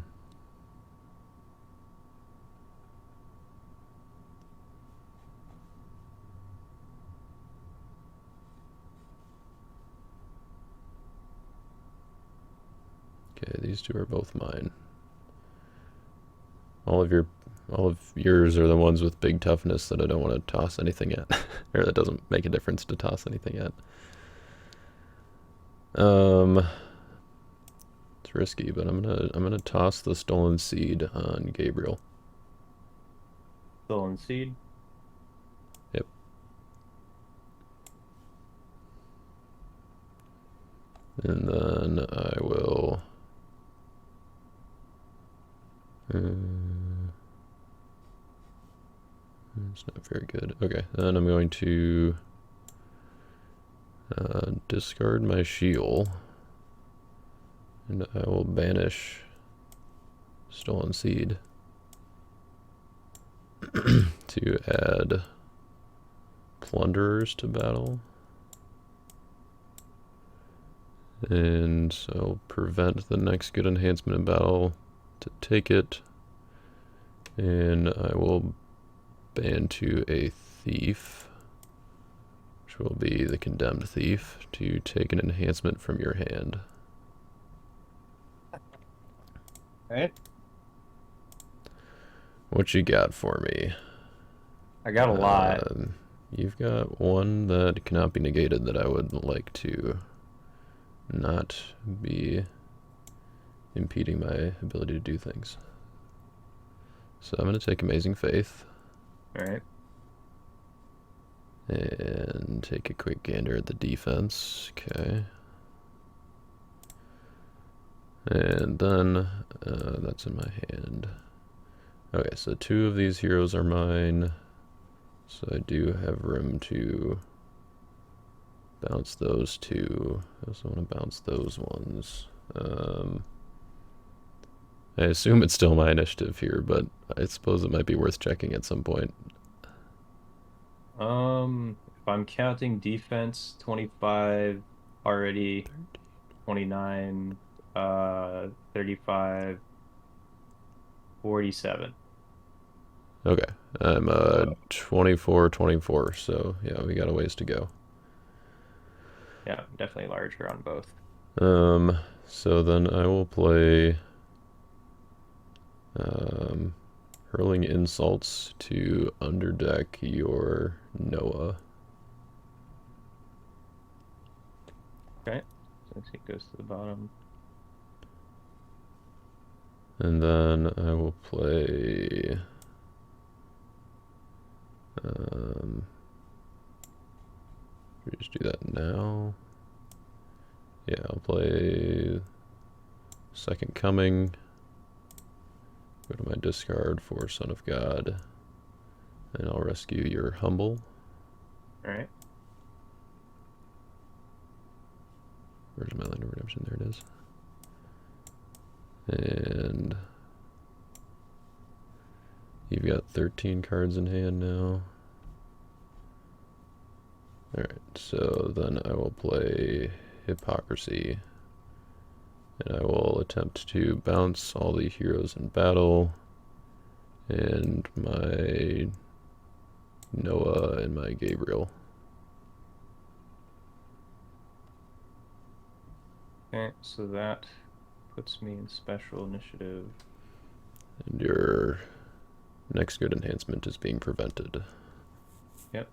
Okay, these two are both mine. All of yours are the ones with big toughness that I don't want to toss anything at, or that doesn't make a difference to toss anything at. It's risky, but I'm gonna toss the Stolen Seed on Gabriel. Stolen Seed. Yep. And then I will. It's not very good. Okay, then I'm going to discard my shield, and I will banish Stolen Seed to add Plunderers to battle. And so I'll prevent the next good enhancement in battle to take it. And I will ban to a Thief, which will be the Condemned Thief, to take an enhancement from your hand. Alright. What you got for me? I got a lot. You've got one that cannot be negated that I would like to not be impeding my ability to do things. So I'm going to take Amazing Faith. Alright. And take a quick gander at the defense. Okay. And then that's in my hand. Okay, so two of these heroes are mine. So I do have room to bounce those two. I also want to bounce those ones. I assume it's still my initiative here, but I suppose it might be worth checking at some point. If I'm counting defense, 25 already, 29, 35, 47. Okay, I'm 24, 24, so yeah, we got a ways to go. Yeah, definitely larger on both. So then I will play Hurling Insults to underdeck your Noah. Okay, since it goes to the bottom. And then I will play should we just do that now? Yeah, I'll play Second Coming. Go to my discard for Son of God. And I'll rescue your Humble. Alright. Where's my Land of Redemption? There it is. And you've got 13 cards in hand now. Alright, so then I will play Hypocrisy And I will attempt to bounce all the heroes in battle. And my Noah and my Gabriel. Okay, so that puts me in special initiative. And your next good enhancement is being prevented. Yep.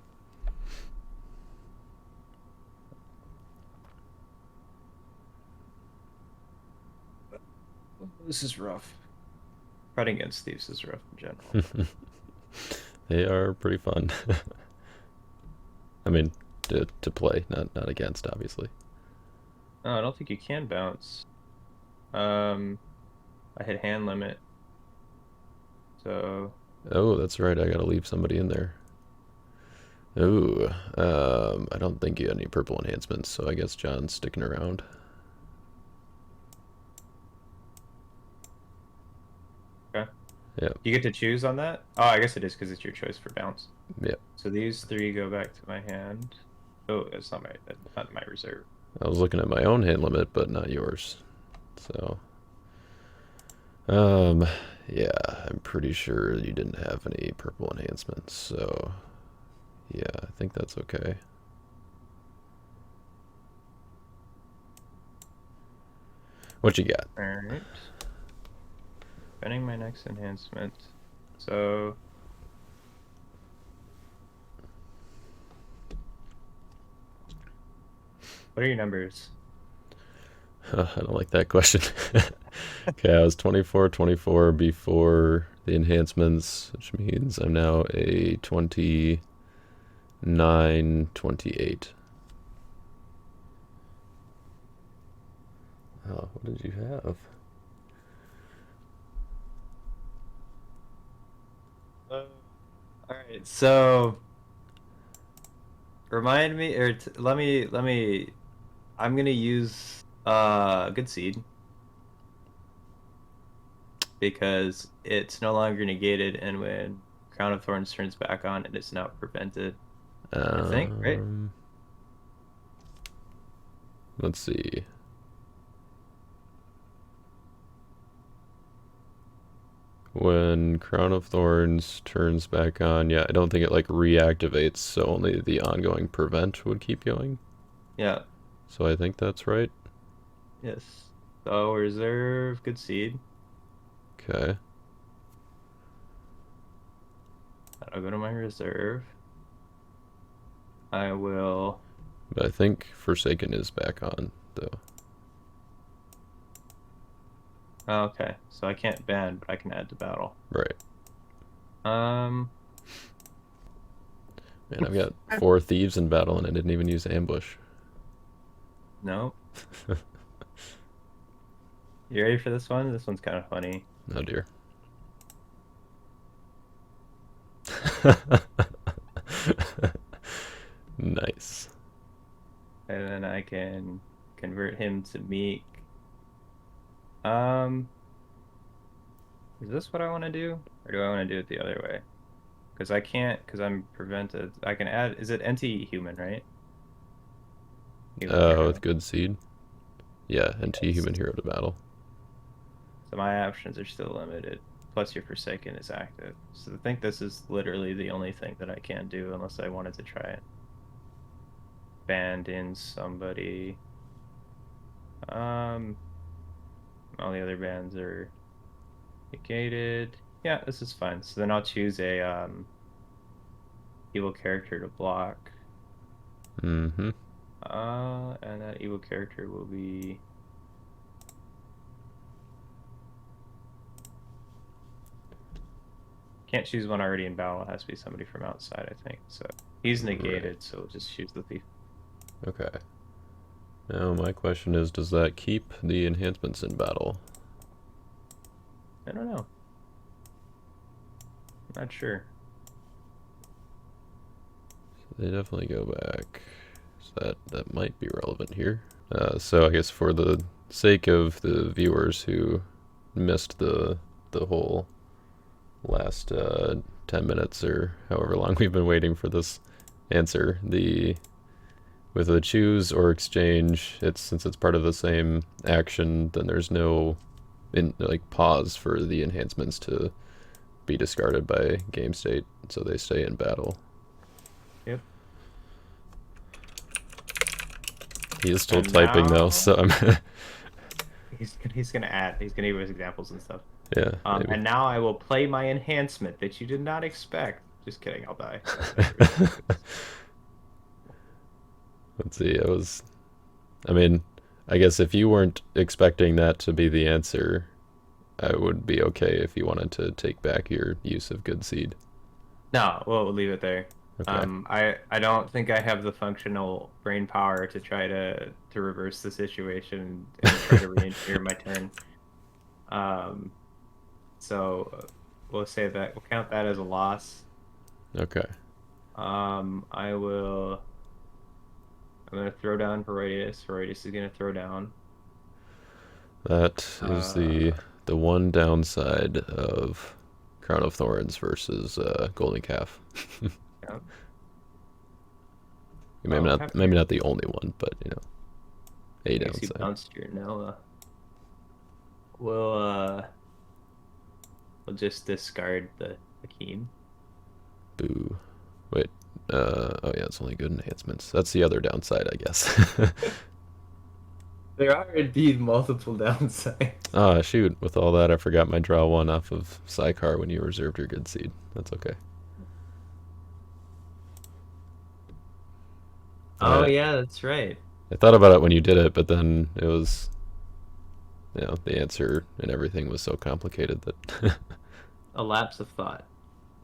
This is rough. Fighting against Thieves is rough in general. They are pretty fun. I mean, to play, not against, obviously. Oh, I don't think you can bounce. I hit hand limit. So. Oh, that's right. I gotta leave somebody in there. Ooh, I don't think you had any purple enhancements, so I guess John's sticking around. Okay. Yep. You get to choose on that? Oh, I guess it is because it's your choice for bounce. Yep. So these 3 go back to my hand. Oh, that's not my reserve. I was looking at my own hand limit, but not yours. So, yeah, I'm pretty sure you didn't have any purple enhancements, so yeah, I think that's okay. What you got? Alright. Spending my next enhancement. So. What are your numbers? I don't like that question. Okay, I was 24 before the enhancements, which means I'm now a 29, 28. Oh, what did you have? Alright, so remind me, or let me. I'm gonna use good seed because it's no longer negated, and when Crown of Thorns turns back on, it is now prevented. I think, right? Let's see. When Crown of Thorns turns back on, yeah, I don't think it like reactivates, so only the ongoing prevent would keep going. Yeah. So I think that's right. Yes. So reserve good seed. Okay. I'll go to my reserve. I will. But I think Forsaken is back on, though. Okay, so I can't ban, but I can add to battle. Right. Um. Man, I've got 4 Thieves in battle and I didn't even use ambush. No. You ready for this one? This one's kind of funny. Oh dear. Nice. And then I can convert him to Meek. Is this what I want to do? Or do I want to do it the other way? Because I can't, because I'm prevented. I can add, is it anti-human, right? With good seed? Yeah, anti-human hero to battle. So my options are still limited. Plus your Forsaken is active. So I think this is literally the only thing that I can do unless I wanted to try it. Band in somebody. All the other bands are negated. Yeah, this is fine. So then I'll choose a evil character to block. Mm-hmm. And that evil character will be can't choose one already in battle. It has to be somebody from outside, I think. So he's negated, right. So we'll just choose the thief. Okay. Now my question is, does that keep the enhancements in battle? I don't know. I'm not sure. So they definitely go back. So that might be relevant here. So I guess for the sake of the viewers who missed the whole last 10 minutes or however long we've been waiting for this answer, the with a choose or exchange, since it's part of the same action, then there's no pause for the enhancements to be discarded by game state, so they stay in battle. Yep. He is still And typing now- though, so I'm He's gonna give us examples and stuff. yeah. Maybe. And now I will play my enhancement that you did not expect. Just kidding, I'll die. Let's see. I mean, I guess if you weren't expecting that to be the answer, I would be okay if you wanted to take back your use of good seed. No, we'll leave it there. Okay. I don't think I have the functional brain power to try to reverse the situation and try to re-engineer my turn. So we'll say that we'll count that as a loss. Okay. I'm gonna throw down Herodias. Herodias is gonna throw down. That is the one downside of Crown of Thorns versus Golden Calf. Yeah. Maybe not the only one, but you know, a You downside. bounced your Noah. We'll just discard the Hakeem. Boo. Wait. Oh yeah, it's only good enhancements. That's the other downside, I guess. There are indeed multiple downsides. Ah, shoot. With all that, I forgot my draw one off of Psycar when you reserved your good seed. That's okay. Oh yeah, that's right. I thought about it when you did it, but then it was, you know, the answer and everything was so complicated that. A lapse of thought.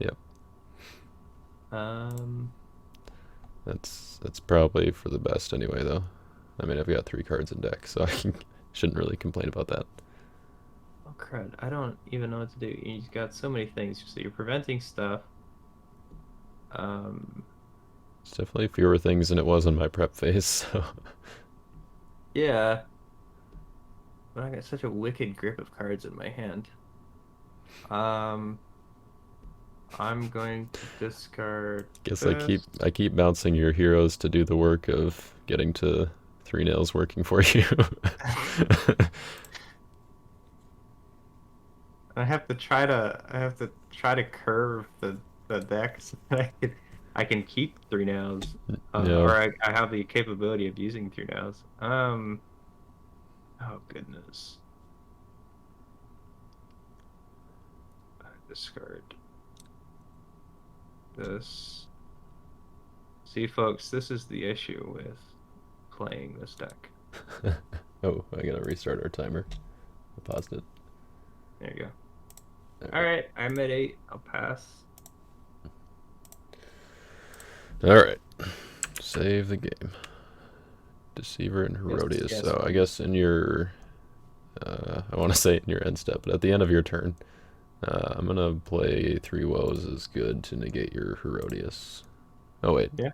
Yep. Um. That's probably for the best anyway, though. I mean, I've got 3 cards in deck, so shouldn't really complain about that. Oh crud! I don't even know what to do. You've got so many things. So you're preventing stuff. It's definitely fewer things than it was in my prep phase. So. Yeah. But I got such a wicked grip of cards in my hand. I'm going to discard. Guess this. I keep bouncing your heroes to do the work of getting to 3 nails working for you. I have to try to curve the deck so that I can keep 3 nails. Yeah. Or I have the capability of using 3 nails. Oh goodness. Discard this. See, folks, this is the issue with playing this deck. Oh, I gotta restart our timer. I paused it. There you go. Alright, I'm at 8. I'll pass. Alright. Save the game. Deceiver and Herodias. Yes. So I guess in your I want to say in your end step, but at the end of your turn, I'm gonna play 3 woes as good to negate your Herodias. Oh wait. Yeah.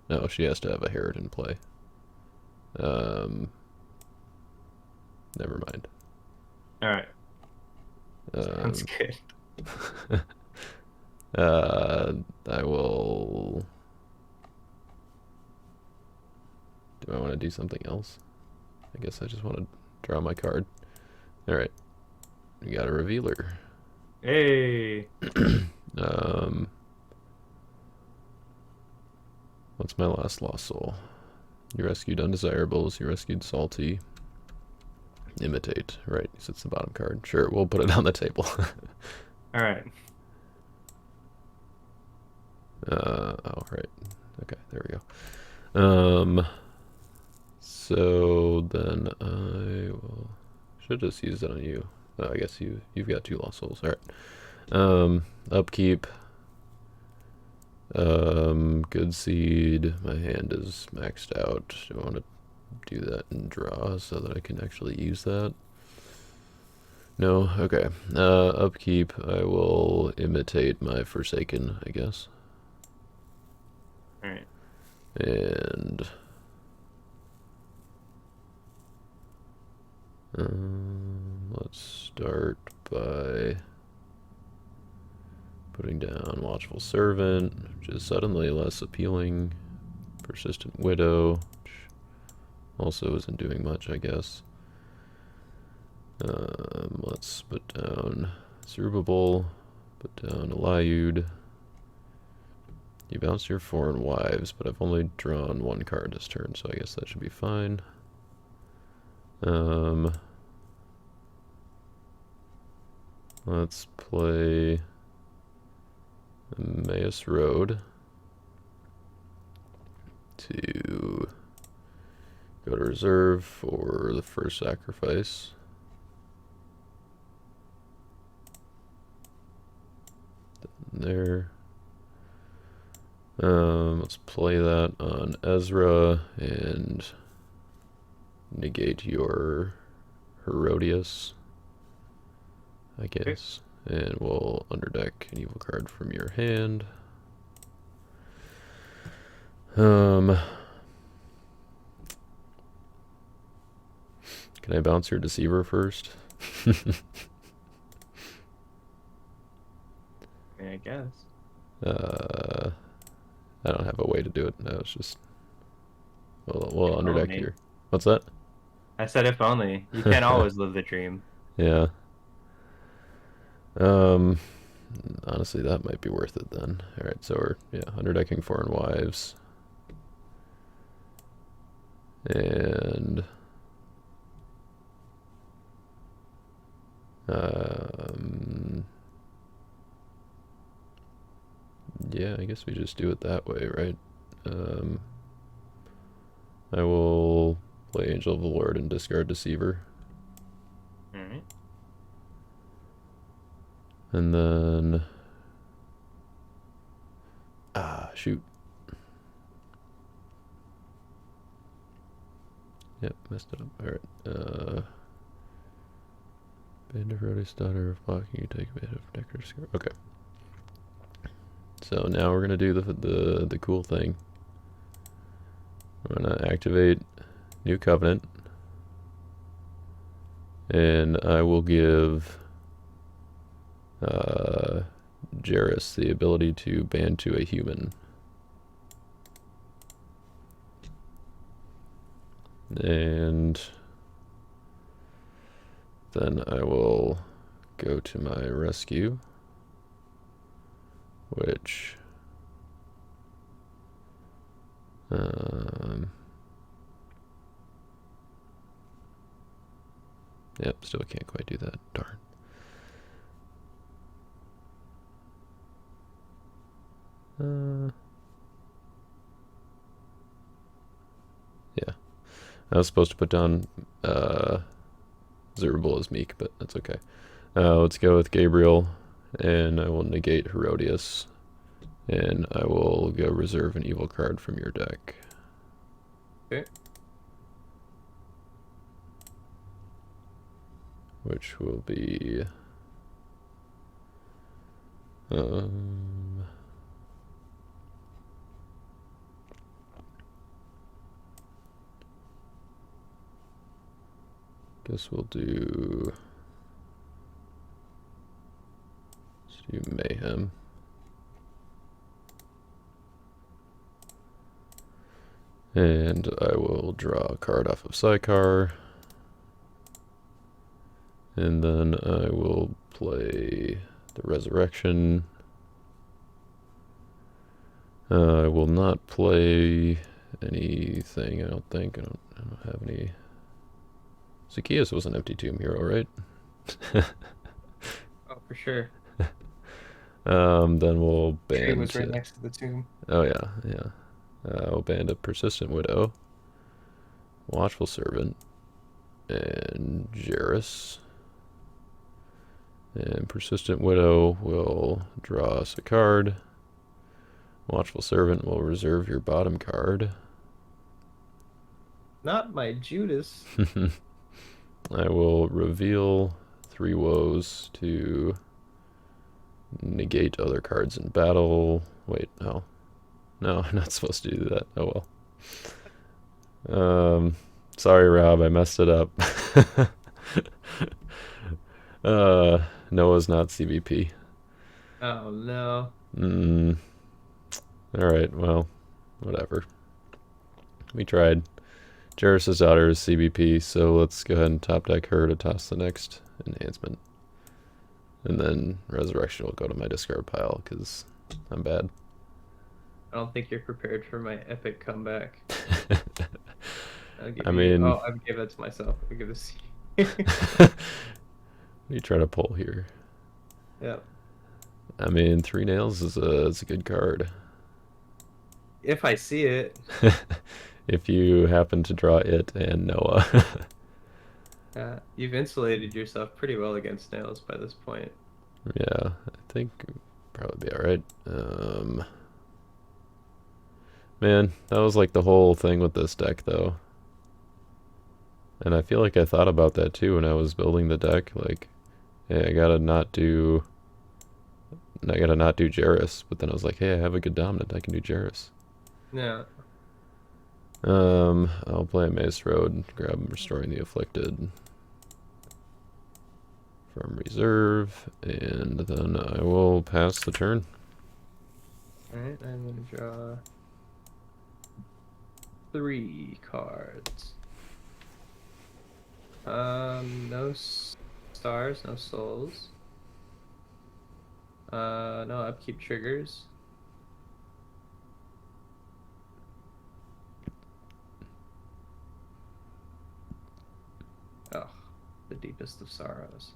No, she has to have a Herod in play. Never mind. Alright. Sounds good. I will. Do I want to do something else? I guess I just want to draw my card. Alright. We got a revealer. Hey! What's my last lost soul? You rescued undesirables, you rescued salty. Imitate. Right, it's the bottom card. Sure, we'll put it on the table. Alright. Oh, right. Okay, there we go. So then I will... Should just use it on you. Oh, I guess you've got 2 lost souls. Alright. Upkeep. Good seed. My hand is maxed out. Do I want to do that and draw so that I can actually use that? No? Okay. Upkeep. I will imitate my Forsaken, I guess. Alright. And let's start by putting down Watchful Servant, which is suddenly less appealing Persistent Widow, which also isn't doing much, I guess. Let's put down Zerubbabel, put down Eliud. You bounce your foreign wives, but I've only drawn one card this turn, so I guess that should be fine. Let's play Emmaus Road to go to reserve for the first sacrifice. There. Let's play that on Ezra and negate your Herodias, I guess. And we'll underdeck an evil card from your hand. Can I bounce your Deceiver first? I guess. I don't have a way to do it. No, it's just we'll If underdeck only. here. What's that? I said if only. You can't always live the dream. Yeah. Honestly, that might be worth it then. All right, so we're underdecking Foreign Wives, and yeah, I guess we just do it that way, right? I will play Angel of the Lord and discard Deceiver. Alright. And then... shoot. Yep, messed it up. Alright, Band of Rhodey's daughter of blocking, you take a bit of protector discard. Okay. So now we're gonna do the cool thing. I'm gonna activate New Covenant, and I will give Jairus the ability to band to a human. And then I will go to my rescue, which yep, still can't quite do that. Darn. Yeah. I was supposed to put down Zerubbabel as Meek, but that's okay. Let's go with Gabriel, and I will negate Herodias, and I will go reserve an evil card from your deck. Okay. Which will be... guess we'll do... let's do Mayhem. And I will draw a card off of Psychar. And then I will play the Resurrection. I will not play anything, I don't think. I don't have any... Zacchaeus was an empty tomb hero, right? Oh, for sure. Then we'll Tree ban... was right next to the tomb. Oh yeah, yeah. We'll ban a Persistent Widow, Watchful Servant, and Jairus. And Persistent Widow will draw us a card. Watchful Servant will reserve your bottom card. Not my Judas. I will reveal 3 woes to negate other cards in battle. Wait, no. No, I'm not supposed to do that. Oh well. Sorry, Rob, I messed it up. Noah's not CBP. Oh no. Alright, well, whatever. We tried. Jairus' daughter is CBP, so let's go ahead and top deck her to toss the next enhancement. And then Resurrection will go to my discard pile, because I'm bad. I don't think you're prepared for my epic comeback. I'll give I you... mean... Oh, I would give that to myself. I'll give this to you. What are you trying to pull here? Yep. I mean, 3 nails is a good card. If I see it. If you happen to draw it and Noah. You've insulated yourself pretty well against nails by this point. Yeah, I think probably be alright. Man, that was like the whole thing with this deck, though. And I feel like I thought about that too when I was building the deck. Like, hey, I gotta not do Jairus. But then I was like, hey, I have a good dominant. I can do Jairus. Yeah. I'll play a Maze Road, grab Restoring the Afflicted from reserve, and then I will pass the turn. Alright, I'm gonna draw 3 cards. No stars, no souls. No upkeep triggers. Oh, the deepest of sorrows.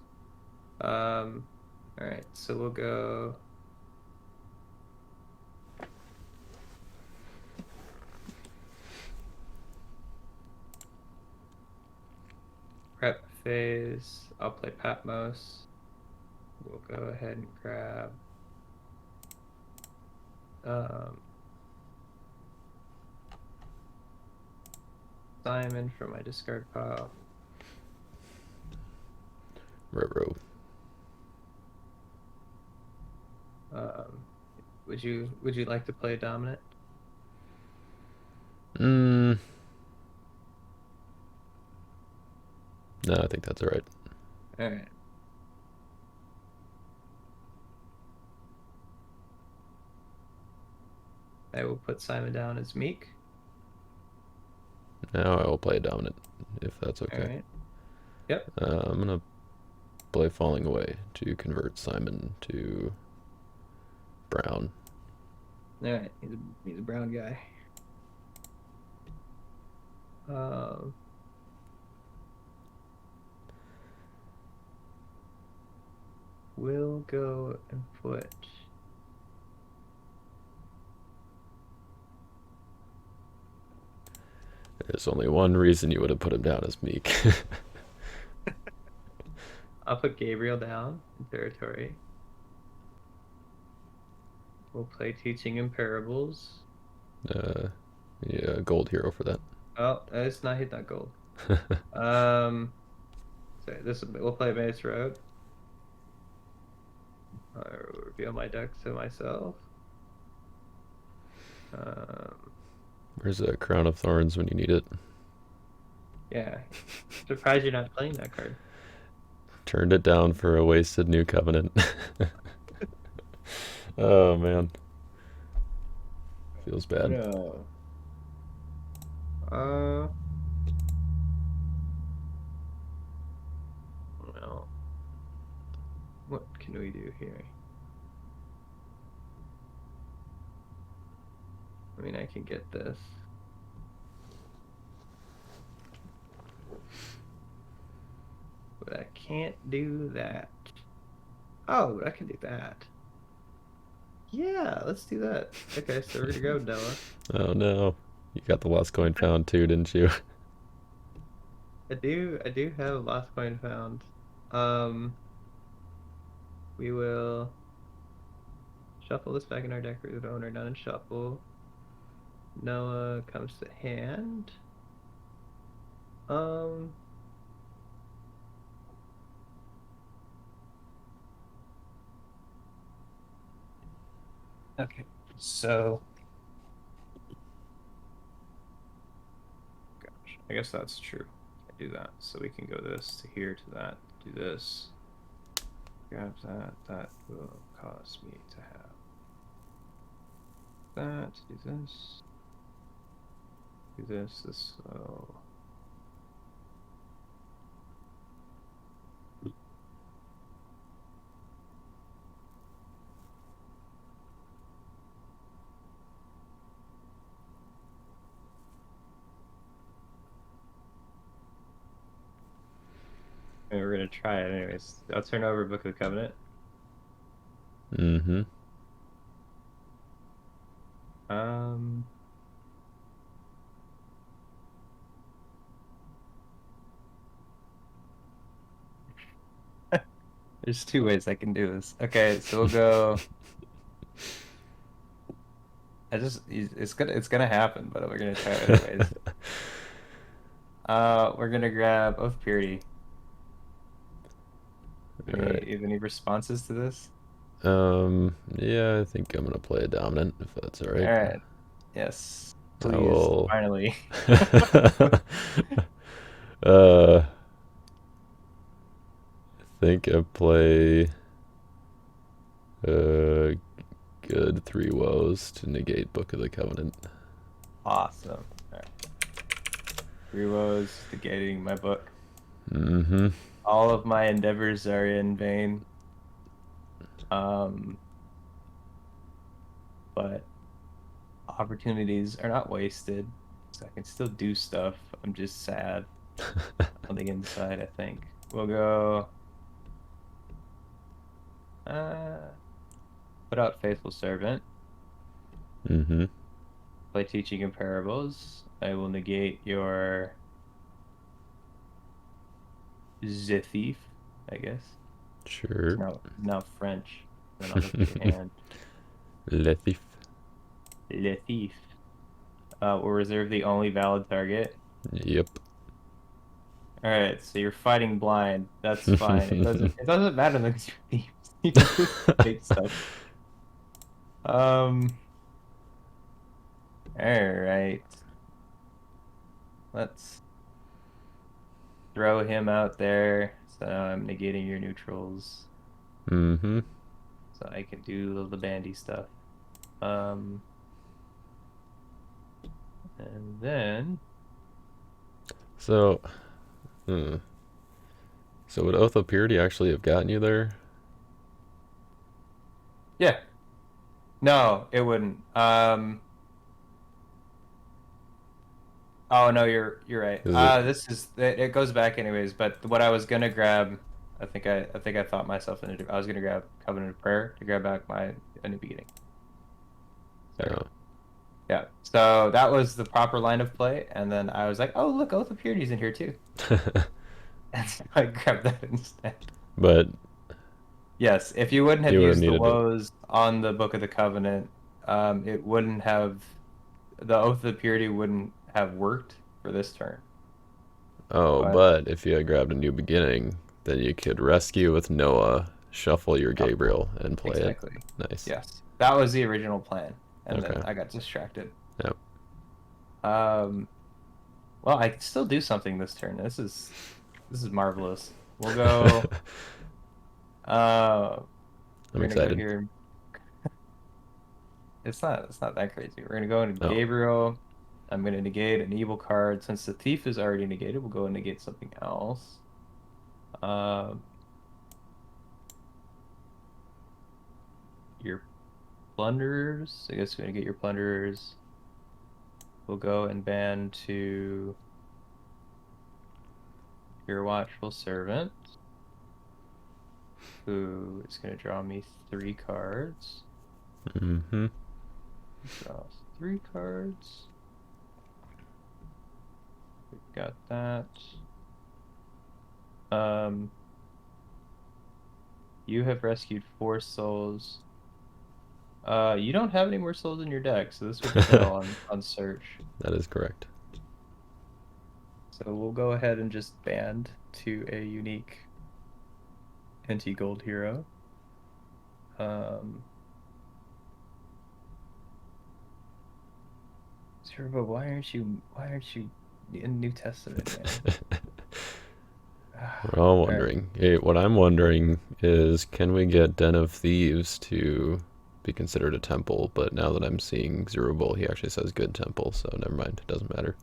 Alright, so we'll go... Prep phase. I'll play Patmos. We'll go ahead and grab Simon from my discard pile. Ruh-roh. Would you like to play Dominant? No, I think that's alright. Alright. I will put Simon down as Meek. Now I will play a dominant, if that's okay. Alright. Yep. I'm gonna play Falling Away to convert Simon to brown. Alright, he's a brown guy. We'll go and put... There's only one reason you would have put him down as Meek. I'll put Gabriel down in territory. We'll play Teaching in Parables. Yeah, gold hero for that. Oh, he's not gold. So we'll play Maze Road. I'll reveal my deck to myself. Where's a Crown of Thorns when you need it? Yeah. Surprised you're not playing that card. Turned it down for a wasted New Covenant. Oh man. Feels bad. No. Well, what can we do here? I mean, I can get this. But I can't do that. Oh, but I can do that. Yeah, let's do that. Okay, so we're gonna go, Noah. Oh no. You got the Lost Coin found too, didn't you? I do have a Lost Coin found. We will shuffle this back in our deck. Root owner, none and shuffle. Noah comes to hand. Okay, so gosh, I guess that's true. I do that, so we can go this to here to that, do this. Grab that. That will cause me to have that. Do this. do this. Oh. And we're gonna try it anyways. I'll turn over Book of the Covenant. Mm-hmm. Um. There's two ways I can do this. Okay, so we'll go. It's gonna happen, but we're gonna try it anyways. We're gonna grab Oath of Purity. Alright. You have any responses to this? Yeah, I think I'm gonna play a dominant if that's alright. All right. Yes. I Please. will. Finally. I think I play good 3 woes to negate Book of the Covenant. Awesome. All right. 3 woes, negating my book. Mm-hmm. All of my endeavors are in vain. But opportunities are not wasted. So I can still do stuff. I'm just sad on the inside, I think. We'll go put out Faithful Servant. Mm-hmm. Play Teaching in Parables. I will negate your The Thief, I guess. Sure. It's now French. Then I'll look at your hand. Le Thief. Le Thief. Will reserve the only valid target. Yep. Alright, so you're fighting blind. That's fine. It doesn't matter that you're thieves. You can just take stuff. Alright. Let's throw him out there. So now I'm negating your neutrals. Mm-hmm. So I can do the bandy stuff. And then So would Oath of Purity actually have gotten you there? yeah. No, it wouldn't. Oh no, you're right. It goes back anyways, but what I was gonna grab, I think I thought myself into I was gonna grab Covenant of Prayer to grab back my A New Beginning. Sorry. Oh. Yeah. So that was the proper line of play, and then I was like, oh look, Oath of Purity's in here too. And so I grabbed that instead. But Yes, if you wouldn't have you would've used the needed it. woes on the Book of the Covenant, it wouldn't have the Oath of Purity wouldn't have worked for this turn. Oh, But but if you had grabbed A New Beginning, then you could rescue with Noah, shuffle your Gabriel, and play exactly. it. Nice. Yes, that was the original plan, and then Okay. I got distracted. Yep. Well, I can still do something this turn. This is marvelous. We'll go. I'm We're gonna excited. go here. It's not that crazy. We're gonna go into Oh. Gabriel. I'm gonna negate an evil card. Since the Thief is already negated, we'll go and negate something else. Your plunderers. I guess we're gonna get your plunderers. We'll go and ban to your Watchful Servant, who is gonna draw me 3 cards. Mm-hmm. Draws 3 cards. We've got that. You have rescued 4 souls. You don't have any more souls in your deck, so this would fail on search. That is correct. So we'll go ahead and just band to a unique anti-gold hero. Turbo, why aren't you in New Testament, man? We're all wondering. Hey, what I'm wondering is, can we get Den of Thieves to be considered a temple, but now that I'm seeing Zerubbabel, he actually says good temple, so never mind, it doesn't matter.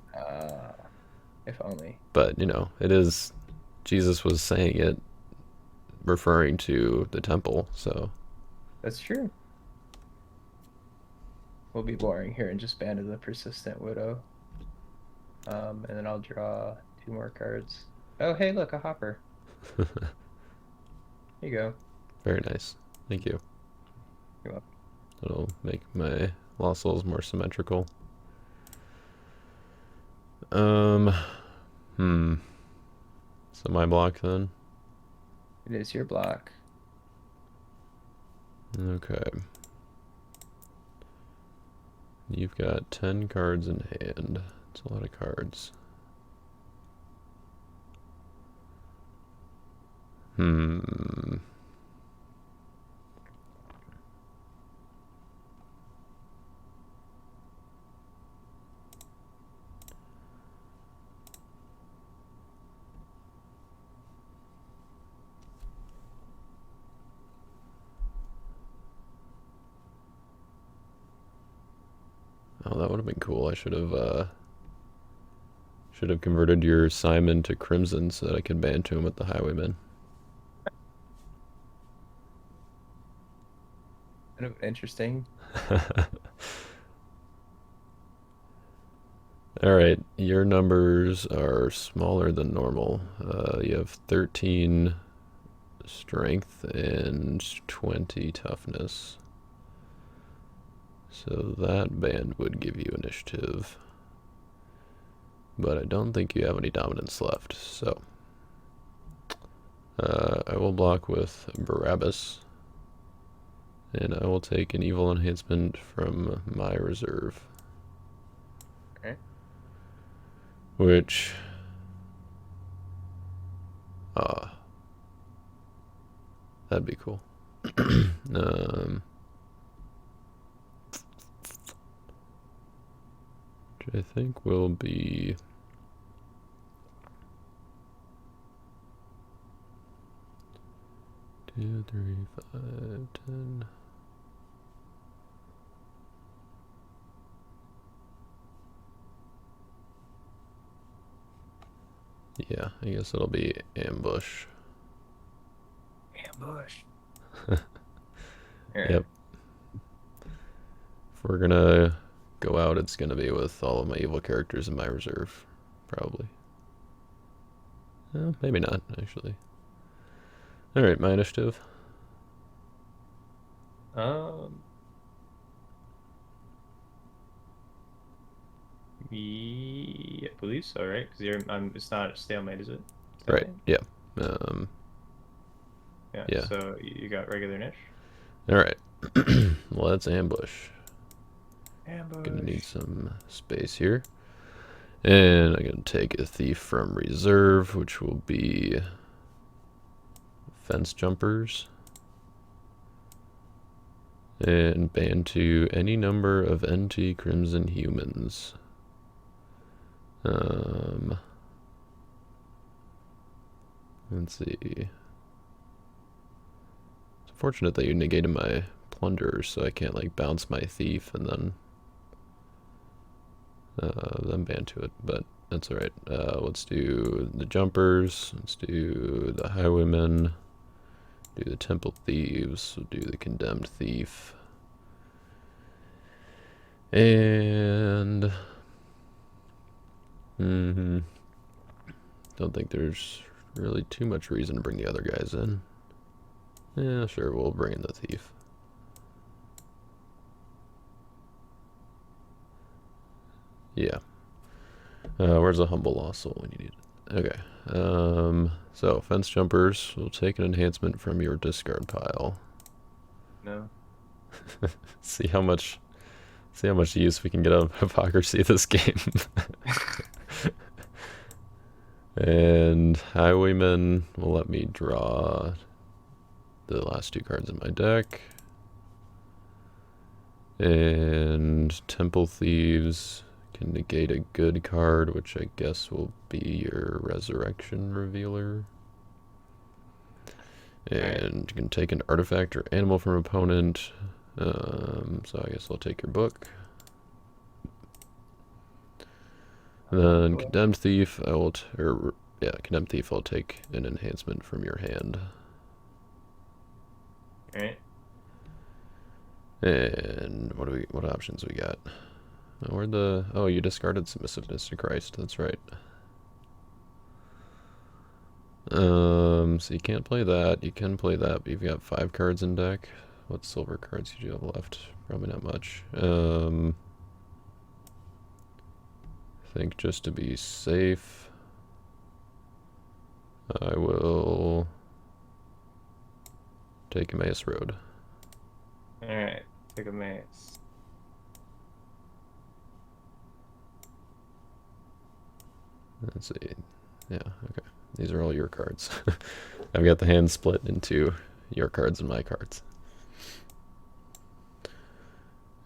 If only. But, you know, it is, Jesus was saying it, referring to the temple, so. That's true. We'll be boring here and just ban the Persistent Widow. And then I'll draw 2 more cards. Oh, hey, look, a hopper. Here you go. Very nice. Thank you. You're welcome. It'll make my Lost Souls more symmetrical. So my block then? It is your block. Okay. You've got 10 cards in hand. It's a lot of cards. Oh, that would have been cool. I should have converted your Simon to Crimson so that I could ban to him with the Highwayman. Kind of interesting. Alright, your numbers are smaller than normal. You have 13 strength and 20 toughness. So that band would give you initiative. But I don't think you have any dominance left, so. I will block with Barabbas. And I will take an evil enhancement from my reserve. Okay. Which... that'd be cool. Which I think will be... 2, 3, 5, 10... Yeah, I guess it'll be ambush. Ambush. Yep. If we're gonna go out, it's gonna be with all of my evil characters in my reserve, probably. Maybe not, actually. Alright, my initiative. I believe so, right? Because it's not a stalemate, is it? Right, yeah. Yeah. So you got regular niche. Alright. Let's ambush. Ambush. Gonna need some space here. And I'm gonna take a thief from reserve, which will be fence jumpers. And ban to any number of NT Crimson humans. Let's see. It's unfortunate that you negated my plunder, so I can't like bounce my thief and then ban to it, but that's alright. Let's do the jumpers, let's do the highwaymen, do the temple thieves, we'll do the condemned thief. And don't think there's really too much reason to bring the other guys in. Yeah, sure, we'll bring in the thief. Yeah. Where's the humble lost soul when you need it? Okay. So fence jumpers will take an enhancement from your discard pile. No. See how much use we can get out of hypocrisy this game. And highwaymen will let me draw the last 2 cards in my deck. And temple thieves can negate a good card, which I guess will be your resurrection revealer. And you can take an artifact or animal from opponent. So I guess I'll take your book. And then Cool. Condemned Thief, Condemned Thief, I'll take an enhancement from your hand. Alright. And what options we got? You discarded Submissiveness to Christ, that's right. So you can't play that, you can play that, but you've got 5 cards in deck. What silver cards do you have left? Probably not much. I think just to be safe, I will take Emmaus Road. Alright, take a mace. Let's see. Yeah, okay. These are all your cards. I've got the hand split into your cards and my cards.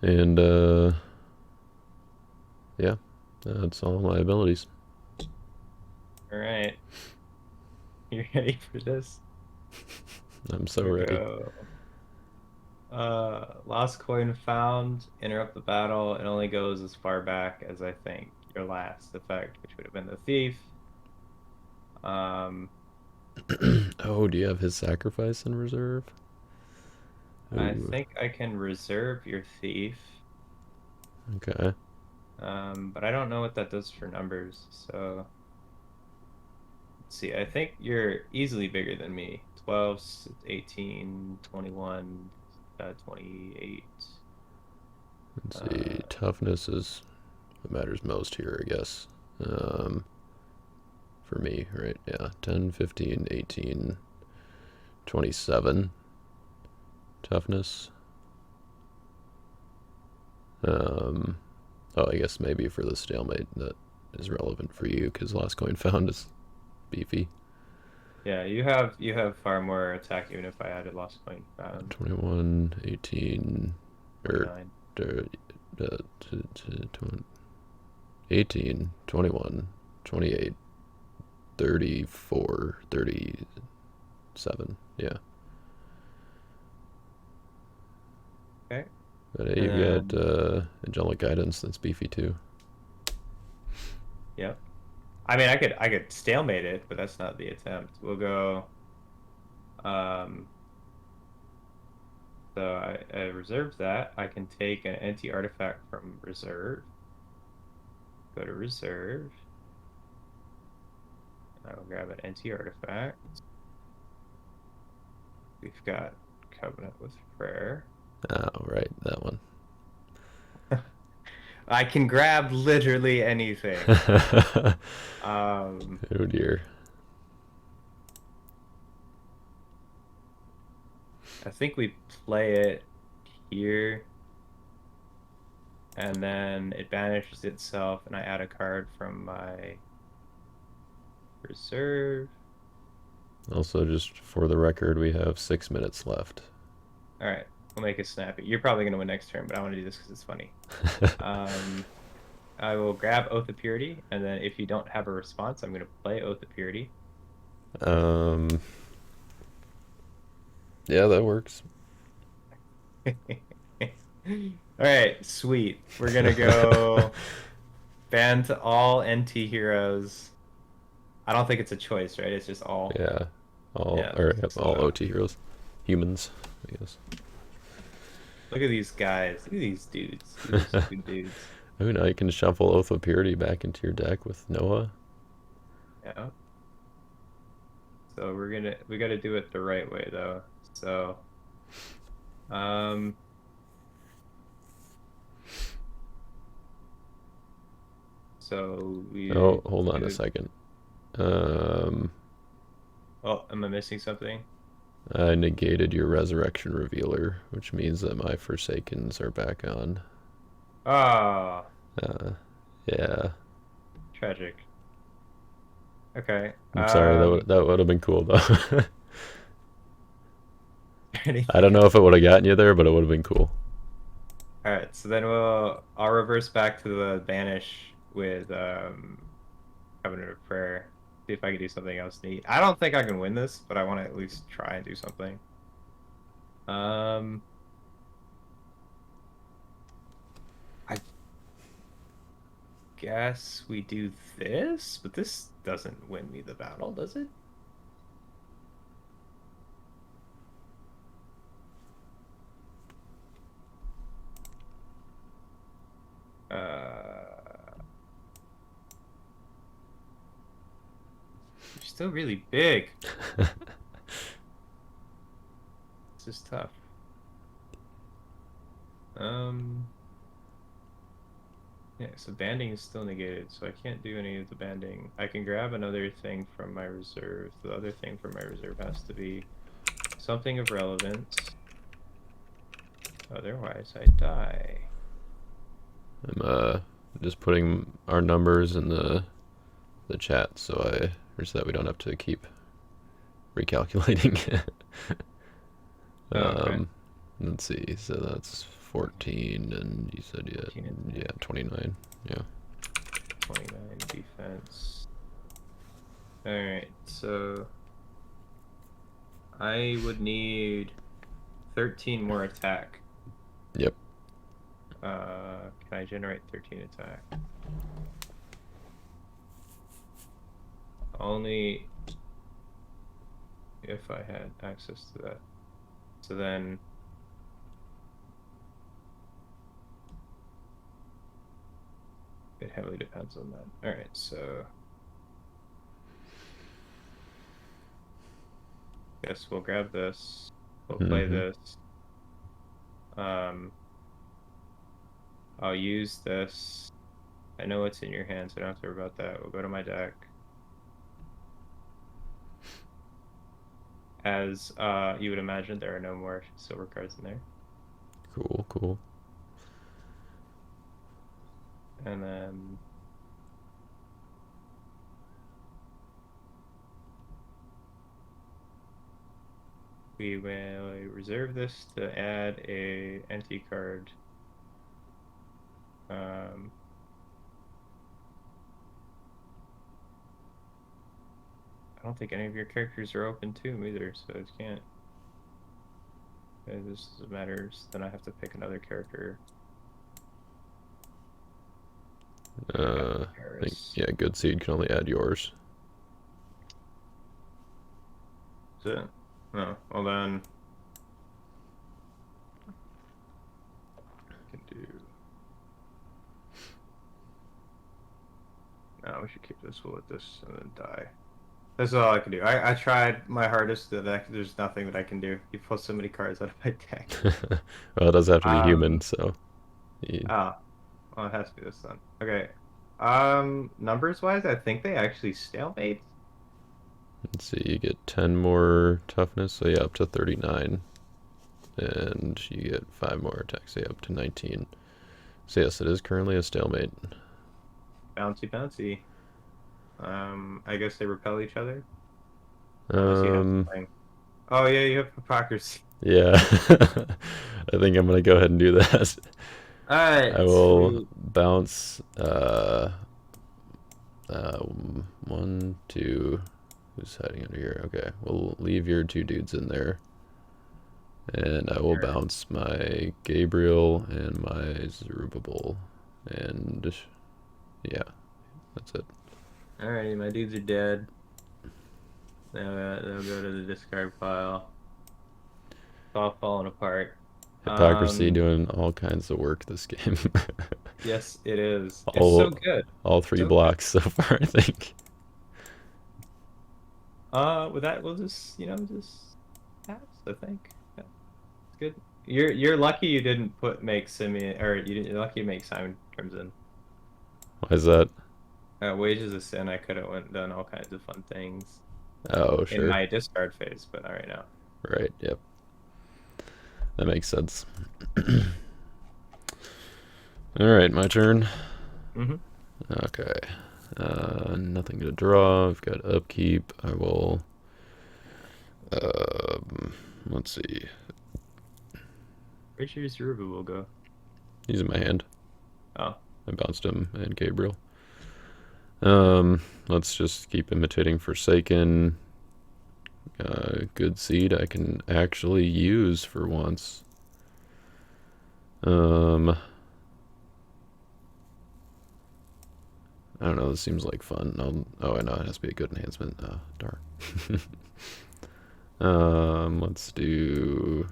And, yeah, that's all my abilities. Alright. You ready for this? I'm so Here we ready. go. Lost coin found. Interrupt the battle. It only goes as far back as I think your last effect, which would have been the thief. Oh, do you have his sacrifice in reserve? I Ooh, think I can reserve your thief. okay. But I don't know what that does for numbers. So let's see. I think you're easily bigger than me. 12, 18, 21, 28. Let's see. Toughness is what matters most here, I guess. For me, right? Yeah. 10, 15, 18, 27. Toughness. I guess maybe for the stalemate that is relevant for you because Lost Coin Found is beefy. Yeah, you have far more attack even if I added lost coin found. 21, 18, or 29. 18, 21, 28, 34, 37. Yeah. Okay. But hey, you've got Angelic Guidance, that's beefy too. Yep. I mean, I could stalemate it, but that's not the attempt. We'll go. So I reserved that. I can take an anti-artifact from reserve. Go to reserve. I will grab an anti-artifact. We've got Covenant with Prayer. Oh, right, that one. I can grab literally anything. Oh dear. I think we play it here, and then it banishes itself, and I add a card from my reserve. Also, just for the record, we have 6 minutes left. All right, we'll make it snappy. You're probably gonna win next turn, but I want to do this because it's funny. I will grab Oath of Purity, and then if you don't have a response, I'm gonna play Oath of Purity. Yeah, that works. All right, sweet. We're gonna go ban to all NT heroes. I don't think it's a choice, right? It's just all. Yeah, all So OT heroes, humans, I guess. look at these guys. Look at these dudes. These stupid dudes. Oh, now you can shuffle Oath of Purity back into your deck with Noah. Yeah. So we gotta do it the right way though. So so we Oh, hold on a second. Oh, am I missing something? I negated your Resurrection Revealer, which means that my Forsakens are back on. Ah, Yeah. tragic. Okay. I'm sorry, that would have been cool though. Anything I don't know if it would have gotten you there, but it would have been cool. All right, so then I'll reverse back to the banish with Covenant of Prayer. See if I can do something else neat. I don't think I can win this, but I want to at least try and do something. guess we do this, but this doesn't win me the battle, does it? You're still really big. This is tough. Yeah, so banding is still negated, so I can't do any of the banding. I can grab another thing from my reserve. The other thing from my reserve has to be something of relevance. Otherwise, I die. I'm just putting our numbers in the chat so that we don't have to keep recalculating. Okay. Let's see. So that's 14, and you said 29. Yeah. 29 defense. Alright, so I would need 13 more attack. Yep. Can I generate 13 attack? Only if I had access to that. So then it heavily depends on that. Alright, so guess we'll grab this. We'll play this. I'll use this. I know what's in your hands, so I don't have to worry about that. We'll go to my deck. As you would imagine, there are no more silver cards in there. Cool, cool. And then we will reserve this to add a empty card. I don't think any of your characters are open to them either, so it can't. If this matters, then I have to pick another character. I think, yeah, Good Seed can only add yours. Is it? No. Well then, I can do. No, we should keep this. We'll let this and then die. That's all I can do. I tried my hardest. There's nothing that I can do. You pull so many cards out of my deck. Well, it does have to be human, so. Oh, well, it has to be this then. Okay. Numbers wise, I think they actually stalemate. Let's see, you get 10 more toughness, so yeah, up to 39. And you get 5 more attacks, so yeah, up to 19. So yes, it is currently a stalemate. Bouncy, bouncy. I guess they repel each other. Um, oh yeah, you have hypocrisy. Yeah, I think I'm gonna go ahead and do that. Alright. I will bounce 1, 2. Who's hiding under here? Okay, we'll leave your 2 dudes in there. And I will bounce my Gabriel and my Zerubbabel. And yeah, that's it. Alright, my dudes are dead. They'll go to the discard pile. It's all falling apart. Hypocrisy doing all kinds of work this game. Yes, it is. It's All, so good. All 3 blocks so far, I think. With that, we'll just pass, I think. Yeah. It's good. You're lucky you didn't make Simeon, or you're lucky to make Simon Crimson. Why is that? Wages of Sin, I could have done all kinds of fun things. Oh, sure. In my discard phase, but not right now. Right, yep. That makes sense. Alright, my turn. Okay. Nothing to draw. I've got upkeep. I will... let's see. Where'd your Zerubbabel go? He's in my hand. Oh. I bounced him and Gabriel. Let's just keep imitating Forsaken. Good Seed I can actually use for once. this seems like fun. Oh, I know it has to be a good enhancement. Darn. Let's do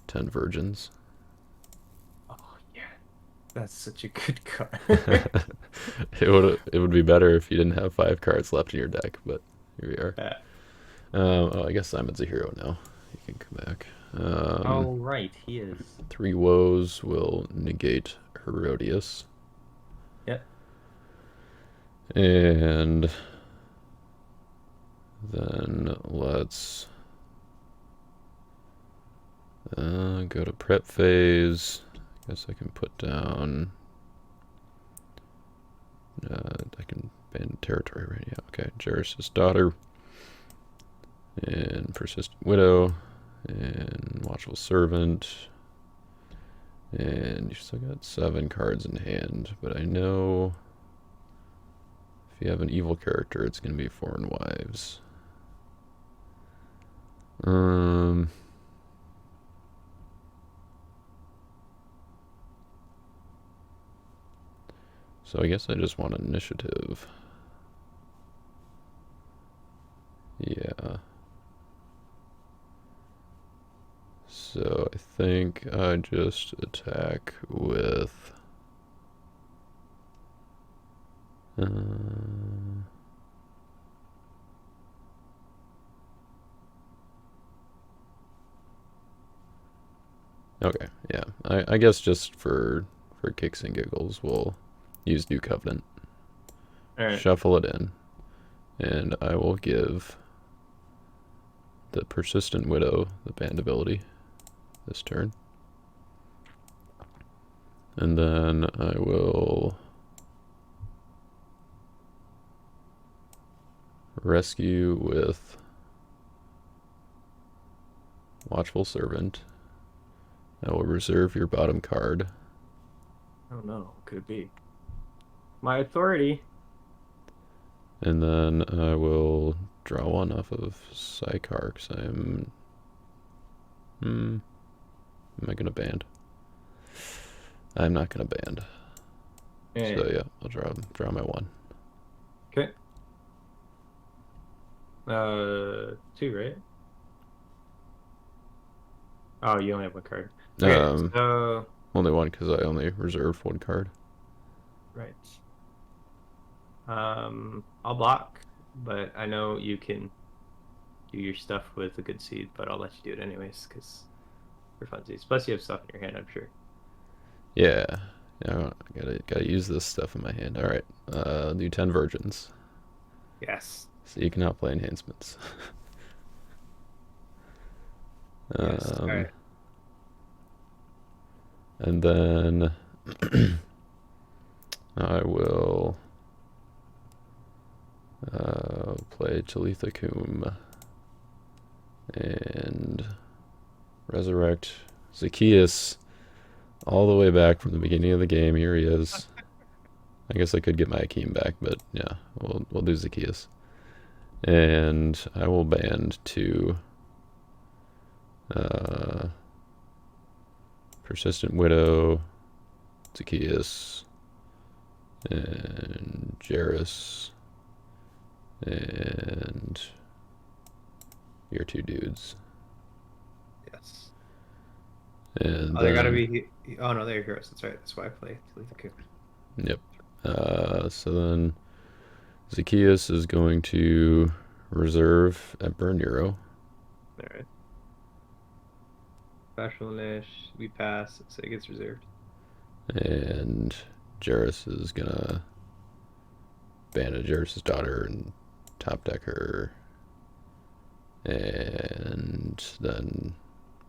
10 virgins. Oh yeah, that's such a good card. It would be better if you didn't have 5 cards left in your deck, but here we are. Yeah. Oh, I guess Simon's a hero now. He can come back. Oh right, he is. 3 woes will negate Herodias. Yep. And then let's go to prep phase. I guess I can put down. I can ban territory, right? Yeah, okay. Jairus' daughter. And Persistent Widow. And Watchful Servant. And you still got 7 cards in hand. But I know if you have an evil character, it's going to be Foreign Wives. So I guess I just want initiative. Yeah. So I think I just attack with... Okay, yeah. I guess just for kicks and giggles, we'll use New Covenant. All right. Shuffle it in. And I will give the Persistent Widow the banned ability this turn. And then I will rescue with Watchful Servant. I will reserve your bottom card. Oh no, what could it be? My authority. And then I will draw one off of Psychar, because I'm... am I going to band? I'm not going to band. Hey. So yeah, I'll draw my 1. Okay. 2, right? Oh, you only have 1 card. Okay, so... Only 1, because I only reserved 1 card. Right. I'll block, but I know you can do your stuff with a good seed, but I'll let you do it anyways, because for funsies. Plus you have stuff in your hand, I'm sure. Yeah. I gotta use this stuff in my hand. Alright. Do 10 virgins. Yes. So you cannot play enhancements. Yes. All right. And then I will play Talitha Kum and resurrect Zacchaeus all the way back from the beginning of the game. Here he is. I guess I could get my Akeem back, but yeah, we'll do Zacchaeus. And I will band to Persistent Widow, Zacchaeus, and Jairus, and your 2 dudes. Yes. And they gotta be. Oh no, they're heroes. That's right. That's why I play Talitha Kum. Yep. So then Zacchaeus is going to reserve Emperor Nero. All right. Special niche. We pass, so it gets reserved. And Jairus is gonna ban Jairus' daughter and top deck her. And then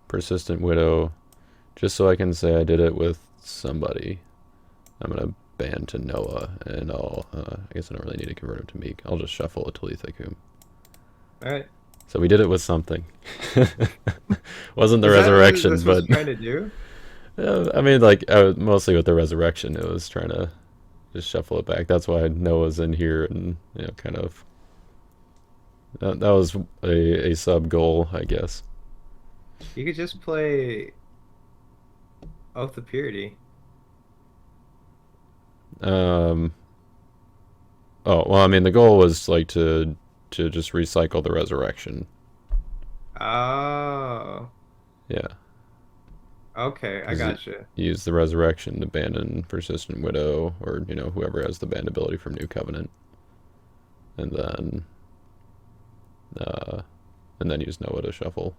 Persistent Widow, just so I can say I did it with somebody, I'm gonna ban to Noah, and I'll I guess I don't really need to convert him to Meek. I'll just shuffle a Talitha Kum. Alright. So we did it with something. Wasn't the Is that what resurrection, this was but trying to do? I mean, like, mostly with the resurrection, it was trying to just shuffle it back. That's why Noah's in here, and kind of that was a sub goal, I guess. You could just play Oath of Purity. Oh, well, I mean, the goal was like to just recycle the resurrection. Oh, Yeah, okay, I because got you. use the resurrection to abandon persistent widow, or whoever has the band ability from New Covenant, and then uh, use Noah to shuffle.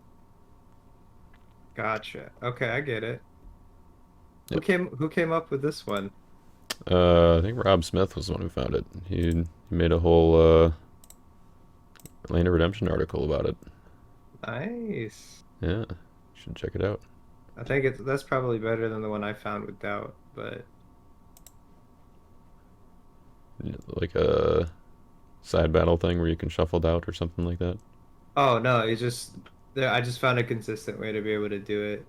Gotcha. Okay, I get it. Who Yep. came up with this one? I think Rob Smith was the one who found it. He made a whole Land of Redemption article about it. Nice. Yeah, should check it out. I think that's probably better than the one I found with Doubt, but Like a side battle thing where you can shuffle out or something like that. oh no, it's just I just found a consistent way to be able to do it.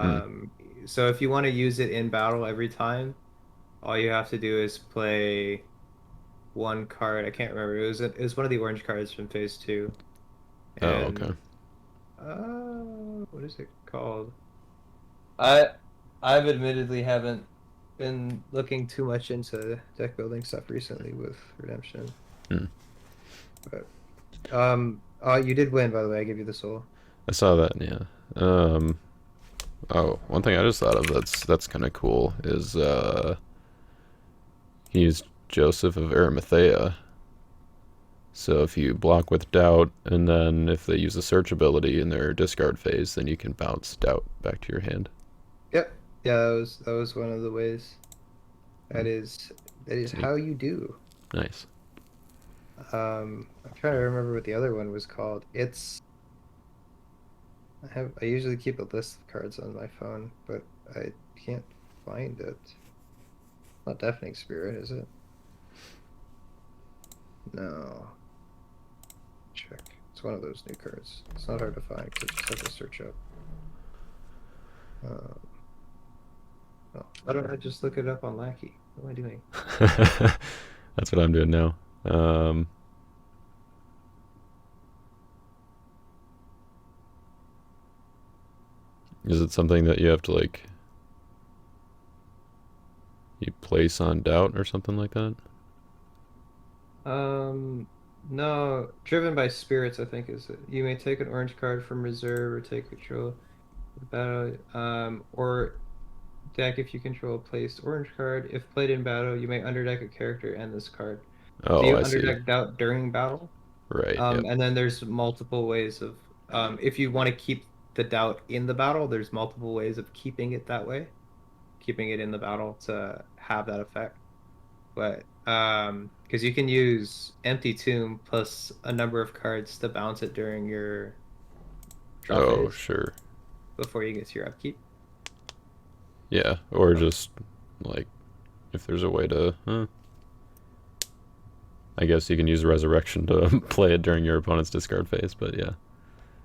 Hmm. Um, so if you want to use it in battle every time, all you have to do is play one card. I can't remember. It was one of the orange cards from phase two. Oh, And okay. what is it called? I I've admittedly haven't been looking too much into deck building stuff recently with Redemption. Hmm. But you did win, by the way. I gave you the soul. I saw that. Yeah. Oh, one thing I just thought of that's kind of cool is he's Joseph of Arimathea. So if you block with doubt, and then if they use a search ability in their discard phase, then you can bounce doubt back to your hand. Yep. Yeah, that was one of the ways. Hmm. That is It's neat. how you do. Nice. I'm trying to remember what the other one was called. I usually keep a list of cards on my phone, but I can't find it. Not Deafening Spirit, is it? No. Check. It's one of those new cards. It's not hard to find because I just have to search up. Um, oh, why don't I just look it up on Lackey? What am I doing? That's what I'm doing now. Is it something that you have to like you place on doubt or something like that? Um, no, Driven by Spirits, I think is it. You may take an orange card from reserve or take control of the battle. Or deck if you control a placed orange card. If played in battle, you may underdeck a character and this card. So Oh, you I see. underdeck Doubt during battle. Right. Yep. And then there's multiple ways of if you want to keep the Doubt in the battle, there's multiple ways of keeping it that way, keeping it in the battle to have that effect. But because you can use Empty Tomb plus a number of cards to bounce it during your draw Oh, phase sure. before you get to your upkeep. Yeah, or just like if there's a way to, I guess you can use resurrection to play it during your opponent's discard phase. But yeah,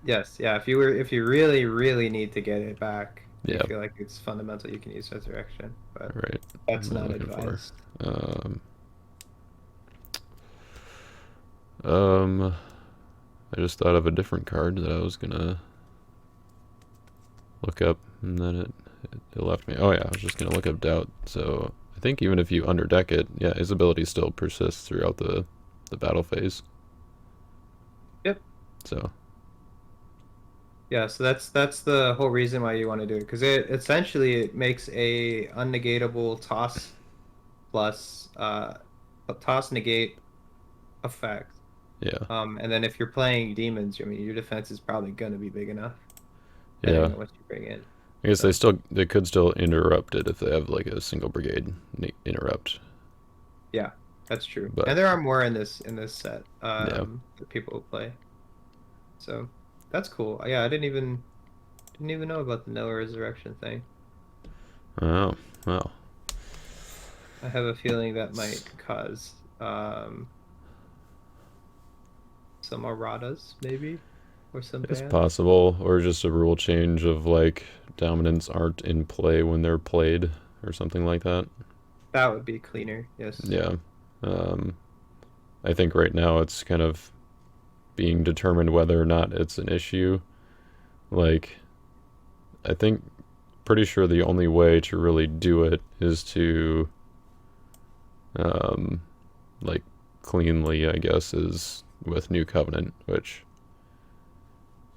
Yes, yeah. If you really, really need to get it back, you yeah, feel like it's fundamental, you can use Resurrection, but right. that's What am I not looking for? advised. Um, um, I just thought of a different card that I was gonna look up, and then it left me. Oh yeah, I was just gonna look up doubt. So I think even if you underdeck it, yeah, his ability still persists throughout the battle phase. Yep. So Yeah, so that's the whole reason why you want to do it, because it makes a unnegatable toss plus a toss negate effect. yeah, And then if you're playing demons, I mean your defense is probably gonna be big enough, depending yeah. on what you bring in. I guess So they could still interrupt it if they have like a single brigade interrupt. yeah, that's true. But And there are more in this set yeah. that people will play. So that's cool. Yeah, I didn't even know about the Noah Resurrection thing. Oh, well. I have a feeling that might cause some erratas, maybe, or some It's bans. possible, or just a rule change of like dominants aren't in play when they're played, or something like that. That would be cleaner. Yes. Yeah. Um, I think right now it's kind of being determined whether or not it's an issue. Like, I think pretty sure the only way to really do it is to, um, like cleanly, I guess, is with New Covenant, which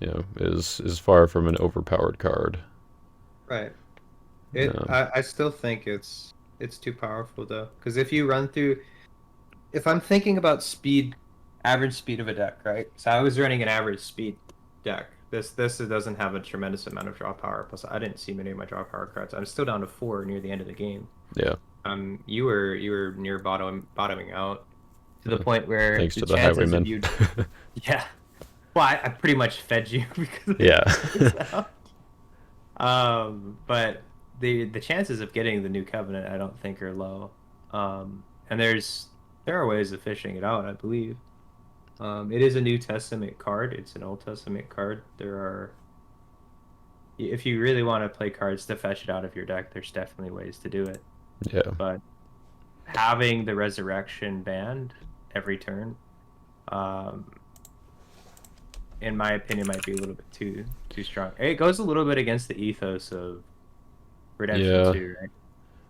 is far from an overpowered card. Right. Um, I still think it's too powerful though, because if you run through, if I'm thinking about speed, average speed of a deck, right? So I was running an average speed deck. This doesn't have a tremendous amount of draw power. Plus, I didn't see many of my draw power cards. I'm still down to 4 near the end of the game. yeah, You were near bottoming out to the point where thanks the to the chances of Highwaymen. you, yeah. Well, I pretty much fed you because Yeah. but the chances of getting the New Covenant, I don't think are low. And there are ways of fishing it out, I believe. It is a New Testament card. It's an Old Testament card. If you really want to play cards to fetch it out of your deck, there's definitely ways to do it. Yeah. But having the Resurrection banned every turn, in my opinion, might be a little bit too strong. It goes a little bit against the ethos of Redemption Yeah. 2, right?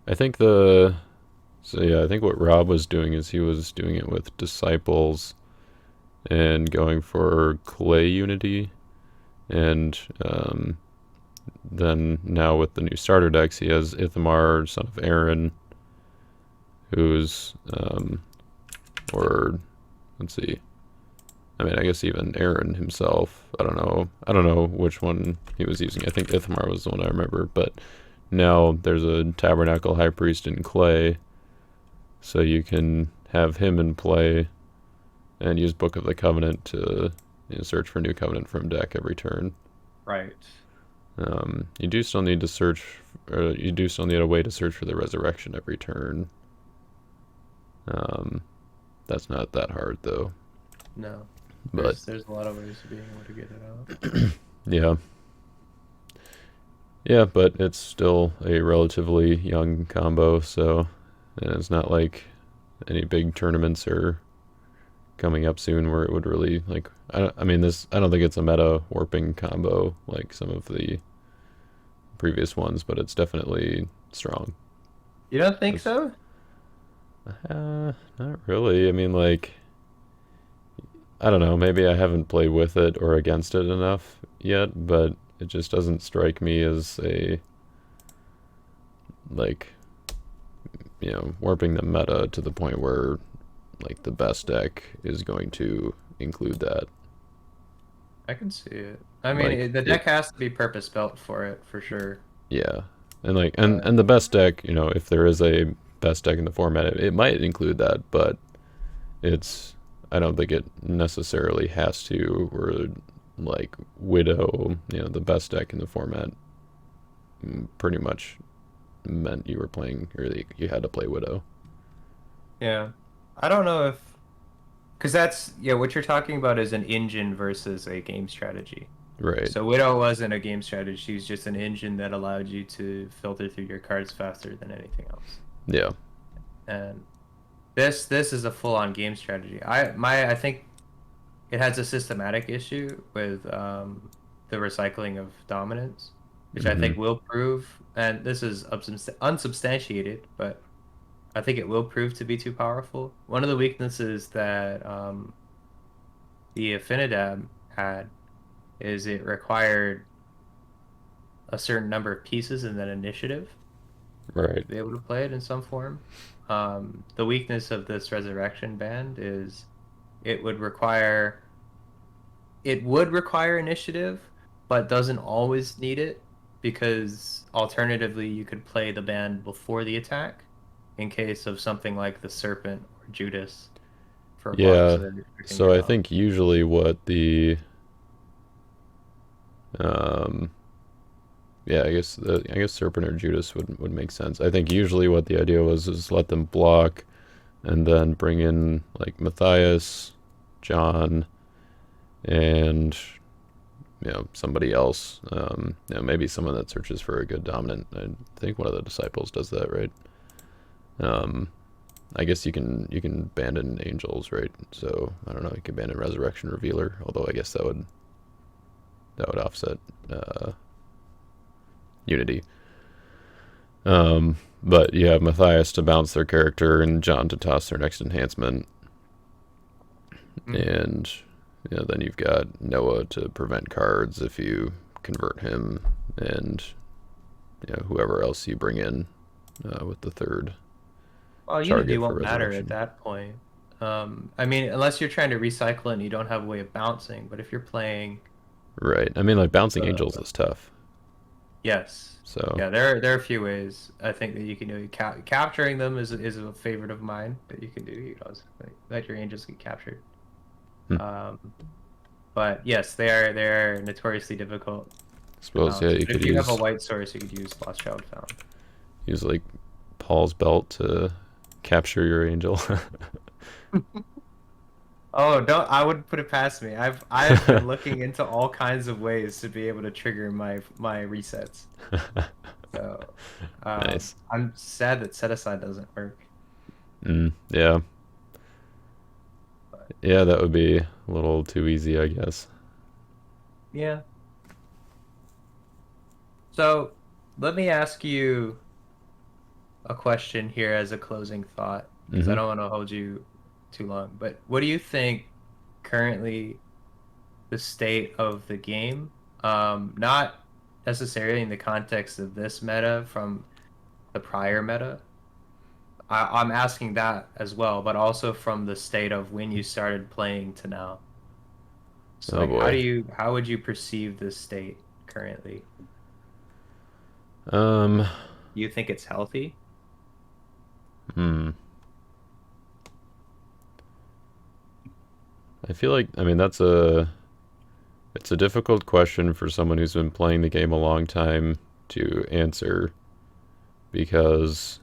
I think I think what Rob was doing is he was doing it with Disciples and going for Clay Unity, and then now with the new starter decks, he has Ithamar, Son of Aaron, who's or let's see. I mean, I guess even Aaron himself. I don't know. I don't know which one he was using. I think Ithamar was the one I remember, but now there's a Tabernacle High Priest in Clay, so you can have him in play and use Book of the Covenant to search for New Covenant from deck every turn. Right. You do still need to search, or you do still need a way to search for the Resurrection every turn. That's not that hard though. No. But There's a lot of ways of being able to get it out. yeah. Yeah, but it's still a relatively young combo, so and it's not like any big tournaments are coming up soon where it would really like I don't think it's a meta warping combo like some of the previous ones, but it's definitely strong. You don't think so? Not really. I mean, like, I don't know, maybe I haven't played with it or against it enough yet, but it just doesn't strike me as a like warping the meta to the point where like the best deck is going to include that. I can see it. I mean, the deck has to be purpose built for it, for sure. Yeah. And like and the best deck, if there is a best deck in the format, it might include that, but I don't think it necessarily has to, or like Widow, the best deck in the format pretty much meant you were playing, or you had to play Widow. Yeah. I don't know if, because what you're talking about is an engine versus a game strategy. Right. So Widow wasn't a game strategy. She was just an engine that allowed you to filter through your cards faster than anything else. Yeah. And this is a full-on game strategy. I think it has a systematic issue with the recycling of dominance, which I think will prove, and this is unsubstantiated, but I think it will prove to be too powerful. One of the weaknesses that the Affinidab had is it required a certain number of pieces in that initiative Right. to be able to play it in some form. The weakness of this Resurrection band is it would require initiative, but doesn't always need it, because alternatively you could play the band before the attack in case of something like the Serpent or Judas for Yeah. blocks that are restricting So your I bounce. think usually what the I guess Serpent or Judas would make sense. I think usually what the idea was is let them block and then bring in like Matthias, John, and somebody else. Maybe someone that searches for a good dominant. I think one of the Disciples does that, right? I guess you can abandon Angels, right? So I don't know, you can abandon Resurrection Revealer, although I guess that would offset Unity. But you have Matthias to bounce their character and John to toss their next enhancement. And then you've got Noah to prevent cards if you convert him, and whoever else you bring in with the third Well, Unity target for won't matter at resurrection. that point. I mean, unless you're trying to recycle and you don't have a way of bouncing. But if you're playing, Right. I mean, like bouncing angels uh, is tough. yes, So yeah, there are a few ways I think that you can do. Capturing them is a favorite of mine that you can do. You know, let your angels get captured. hmm. Um, but yes, they are notoriously difficult I to suppose bounce. you But could if you have a use white source, you could use Lost Child Found. like Paul's belt to capture your angel. Oh, don't! I wouldn't put it past me. I've been looking into all kinds of ways to be able to trigger my resets. So, Nice. I'm sad that set aside doesn't work. Yeah. But Yeah, that would be a little too easy, I guess. yeah. So, let me ask you a question here as a closing thought, because I hmm don't want to hold you too long. But what do you think currently the state of the game? Not necessarily in the context of this meta from the prior meta. I'm asking that as well, but also from the state of when you started playing to now. So Oh like boy. how would you perceive this state currently? Um, You think it's healthy? hmm. I feel like, I mean, it's a difficult question for someone who's been playing the game a long time to answer because,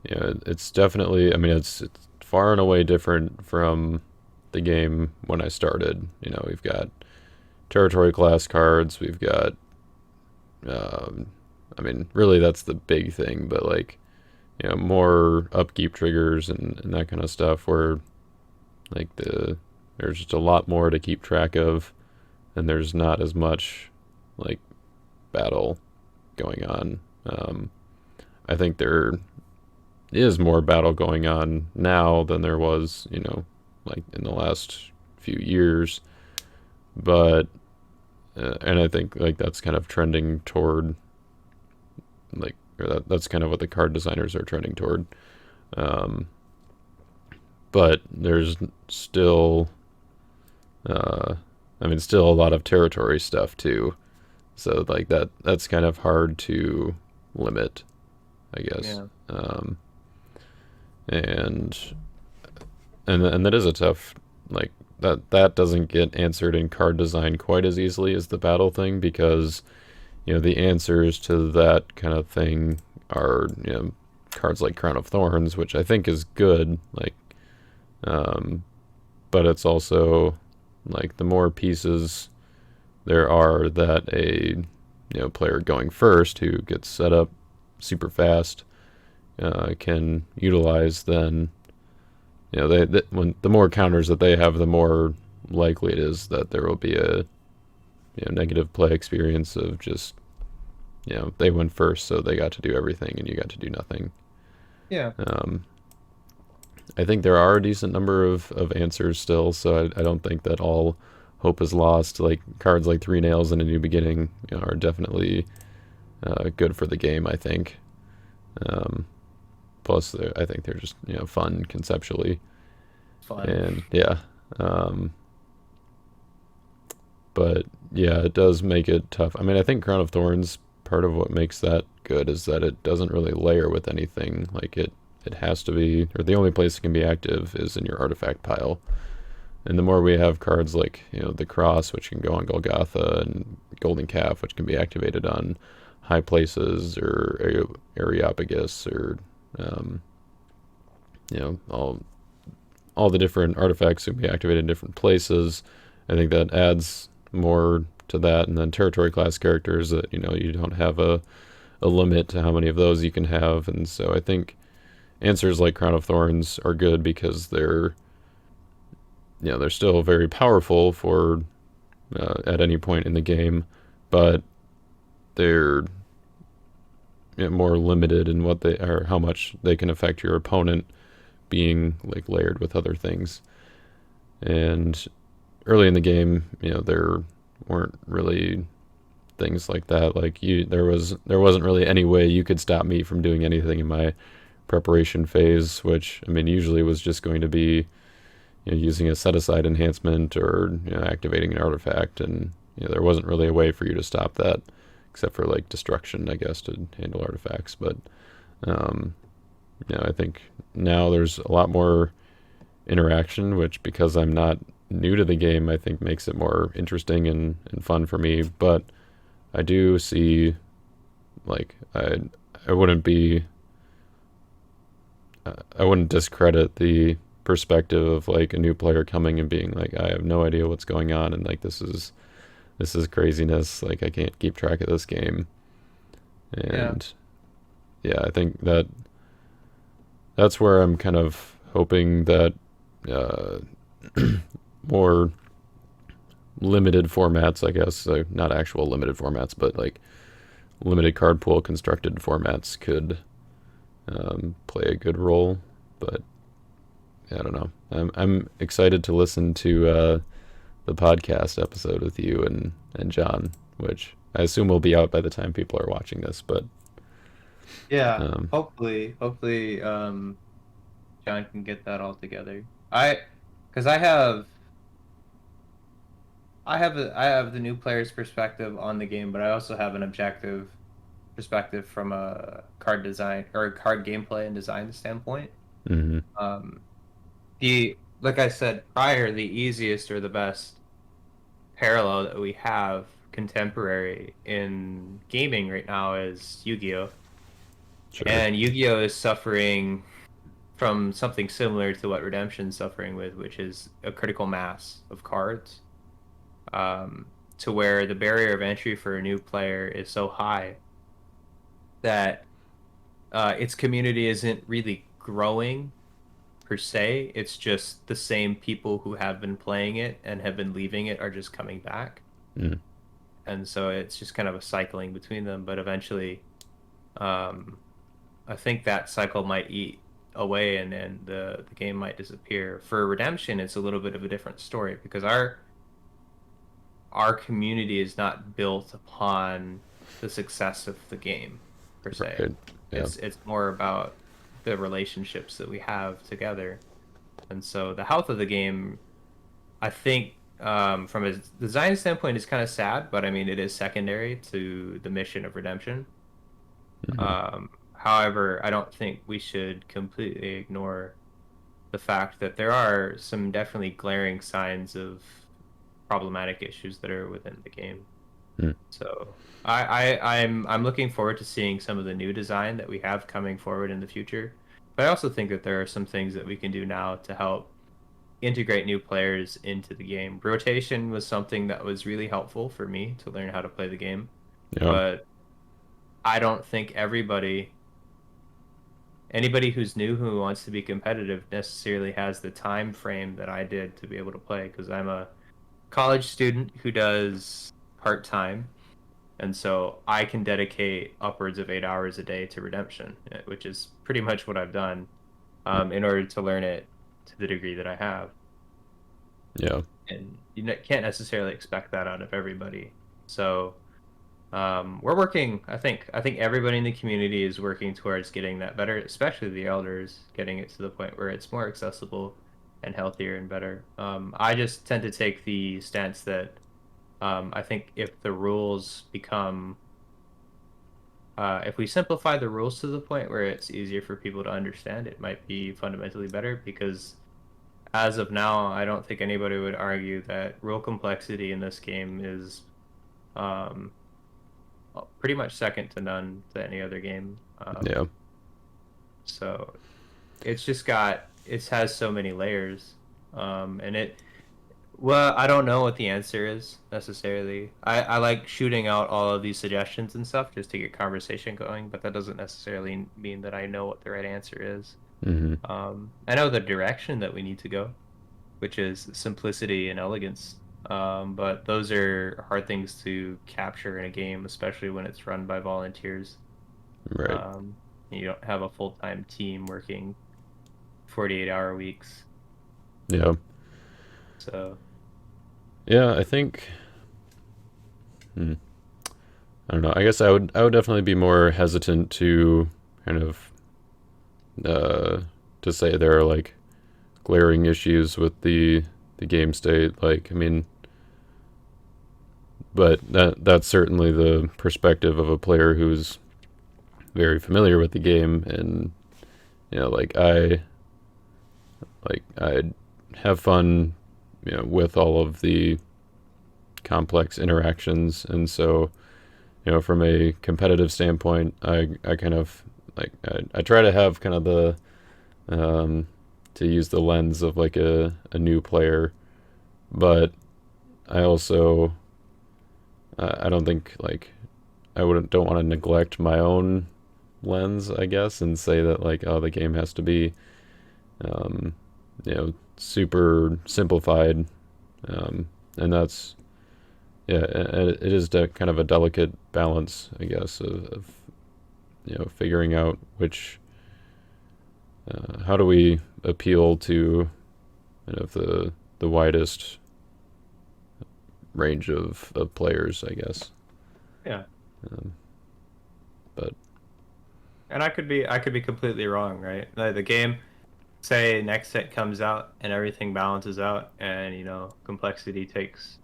it's definitely, I mean, it's far and away different from the game when I started. We've got territory class cards, we've got, um, I mean, really that's the big thing, but like, more upkeep triggers and that kind of stuff where like there's just a lot more to keep track of, and there's not as much like battle going on. I think there is more battle going on now than there was, like in the last few years. But and I think like that's kind of trending toward like or that's kind of what the card designers are trending toward. Um, but there's still, uh, I mean, still a lot of territory stuff too. So like that's kind of hard to limit, I guess. Yeah. And and that is a tough like that doesn't get answered in card design quite as easily as the battle thing because the answers to that kind of thing are cards like Crown of Thorns, which I think is good, like um, but it's also like the more pieces there are that a player going first who gets set up super fast can utilize, then when the more counters that they have, the more likely it is that there will be a negative play experience of just they went first, so they got to do everything and you got to do nothing. Yeah. Um, I think there are a decent number of answers still, so I don't think that all hope is lost. Like cards like Three Nails and A New Beginning are definitely good for the game, I think. Um, Plus, I think they're just fun conceptually, Fun. and yeah. Um, but yeah, it does make it tough. I mean, I think Crown of Thorns, part of what makes that good is that it doesn't really layer with anything. Like it has to be, or the only place it can be active is in your artifact pile. And the more we have cards like the Cross, which can go on Golgotha, and Golden Calf, which can be activated on high places or Areopagus, or um, all the different artifacts can be activated in different places. I think that adds more to that. And then territory class characters that you don't have a limit to how many of those you can have. And so I think answers like Crown of Thorns are good because they're still very powerful for at any point in the game, but they're more limited in what they are, how much they can affect your opponent, being like layered with other things. And early in the game, there weren't really things like that. Like there wasn't really any way you could stop me from doing anything in my preparation phase, which I mean usually was just going to be using a set aside enhancement or activating an artifact, and there wasn't really a way for you to stop that except for like destruction, I guess, to handle artifacts. But um, I think now there's a lot more interaction, which because I'm not new to the game, I think makes it more interesting and fun for me. But I do see like I wouldn't be I wouldn't discredit the perspective of like a new player coming and being like, I have no idea what's going on, and like this is craziness, like I can't keep track of this game. Yeah. And yeah, I think that's where I'm kind of hoping that uh, more limited formats, I guess, not actual limited formats, but like limited card pool constructed formats could play a good role. But I don't know. I'm excited to listen to the podcast episode with you and John, which I assume will be out by the time people are watching this. But Yeah. um, Hopefully, John can get that all together. Because I have the new player's perspective on the game, but I also have an objective perspective from a card design or a card gameplay and design standpoint. mhm, Um, the like I said prior, the easiest or the best parallel that we have contemporary in gaming right now is Yu-Gi-Oh! sure, And Yu-Gi-Oh! Is suffering from something similar to what Redemption's suffering with, which is a critical mass of cards, to where the barrier of entry for a new player is so high that its community isn't really growing per se. It's just the same people who have been playing it and have been leaving it are just coming back. mm, And so it's just kind of a cycling between them. But eventually, um, I think that cycle might eat away and the game might disappear. For Redemption, it's a little bit of a different story because our community is not built upon the success of the game per se. right, yeah, It's more about the relationships that we have together. And so the health of the game, I think, from a design standpoint, is kind of sad, but I mean, it is secondary to the mission of Redemption. mhm, However, I don't think we should completely ignore the fact that there are some definitely glaring signs of problematic issues that are within the game. mm, So I'm looking forward to seeing some of the new design that we have coming forward in the future. But I also think that there are some things that we can do now to help integrate new players into the game. Rotation was something that was really helpful for me to learn how to play the game, yeah, but I don't think anybody who's new who wants to be competitive necessarily has the time frame that I did to be able to play because I'm a college student who does part-time, and so I can dedicate upwards of 8 hours a day to Redemption, which is pretty much what I've done, in order to learn it to the degree that I have. yeah, And you can't necessarily expect that out of everybody. So we're working. I think everybody in the community is working towards getting that better, especially the elders, getting it to the point where it's more accessible and healthier and better. I just tend to take the stance that I think if we simplify the rules to the point where it's easier for people to understand, it might be fundamentally better because as of now, I don't think anybody would argue that rule complexity in this game is um, pretty much second to none to any other game. yeah, So it has so many layers, and well, I don't know what the answer is necessarily. I like shooting out all of these suggestions and stuff just to get conversation going, but that doesn't necessarily mean that I know what the right answer is. mhm, I know the direction that we need to go, which is simplicity and elegance. But those are hard things to capture in a game, especially when it's run by volunteers. right, Um, you don't have a full-time team working 48-hour weeks. yeah. So Yeah, I think. I don't know. I guess I would definitely be more hesitant to kind of uh, to say there are like glaring issues with the game state. Like, I mean, but that's certainly the perspective of a player who's very familiar with the game, and I have fun, with all of the complex interactions, and so from a competitive standpoint, I kind of like I try to have kind of the um, to use the lens of like a new player, but I also I don't think like I wouldn't don't want to neglect my own lens, I guess, and say that like, oh, the game has to be um, super simplified, and that's yeah, it is kind of a delicate balance, I guess, of figuring out which how do we appeal to the widest range of players, I guess. yeah, Um, but and I could be completely wrong, right? The game, say next set comes out and everything balances out, and complexity takes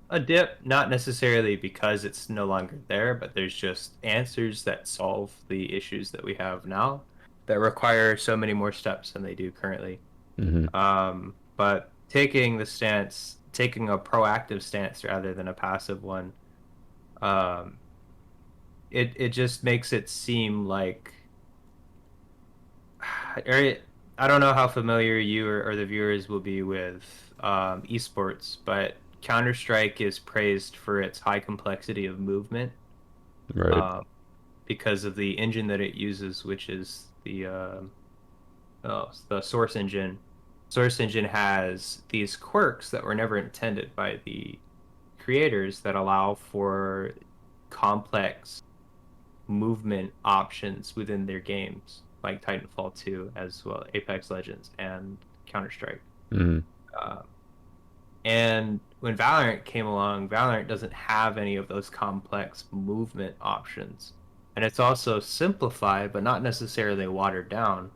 a dip, not necessarily because it's no longer there, but there's just answers that solve the issues that we have now that require so many more steps than they do currently. mhm, But taking a proactive stance rather than a passive one, um, it just makes it seem like I don't know how familiar you or the viewers will be with esports, but Counter-Strike is praised for its high complexity of movement, right. uh, because of the engine that it uses, which is the Source engine. Source engine has these quirks that were never intended by the creators that allow for complex movement options within their games, like Titanfall 2, as well Apex Legends and Counter-Strike. Mhm, Uh, and when Valorant came along, Valorant doesn't have any of those complex movement options. And it's also simplified, but not necessarily watered down.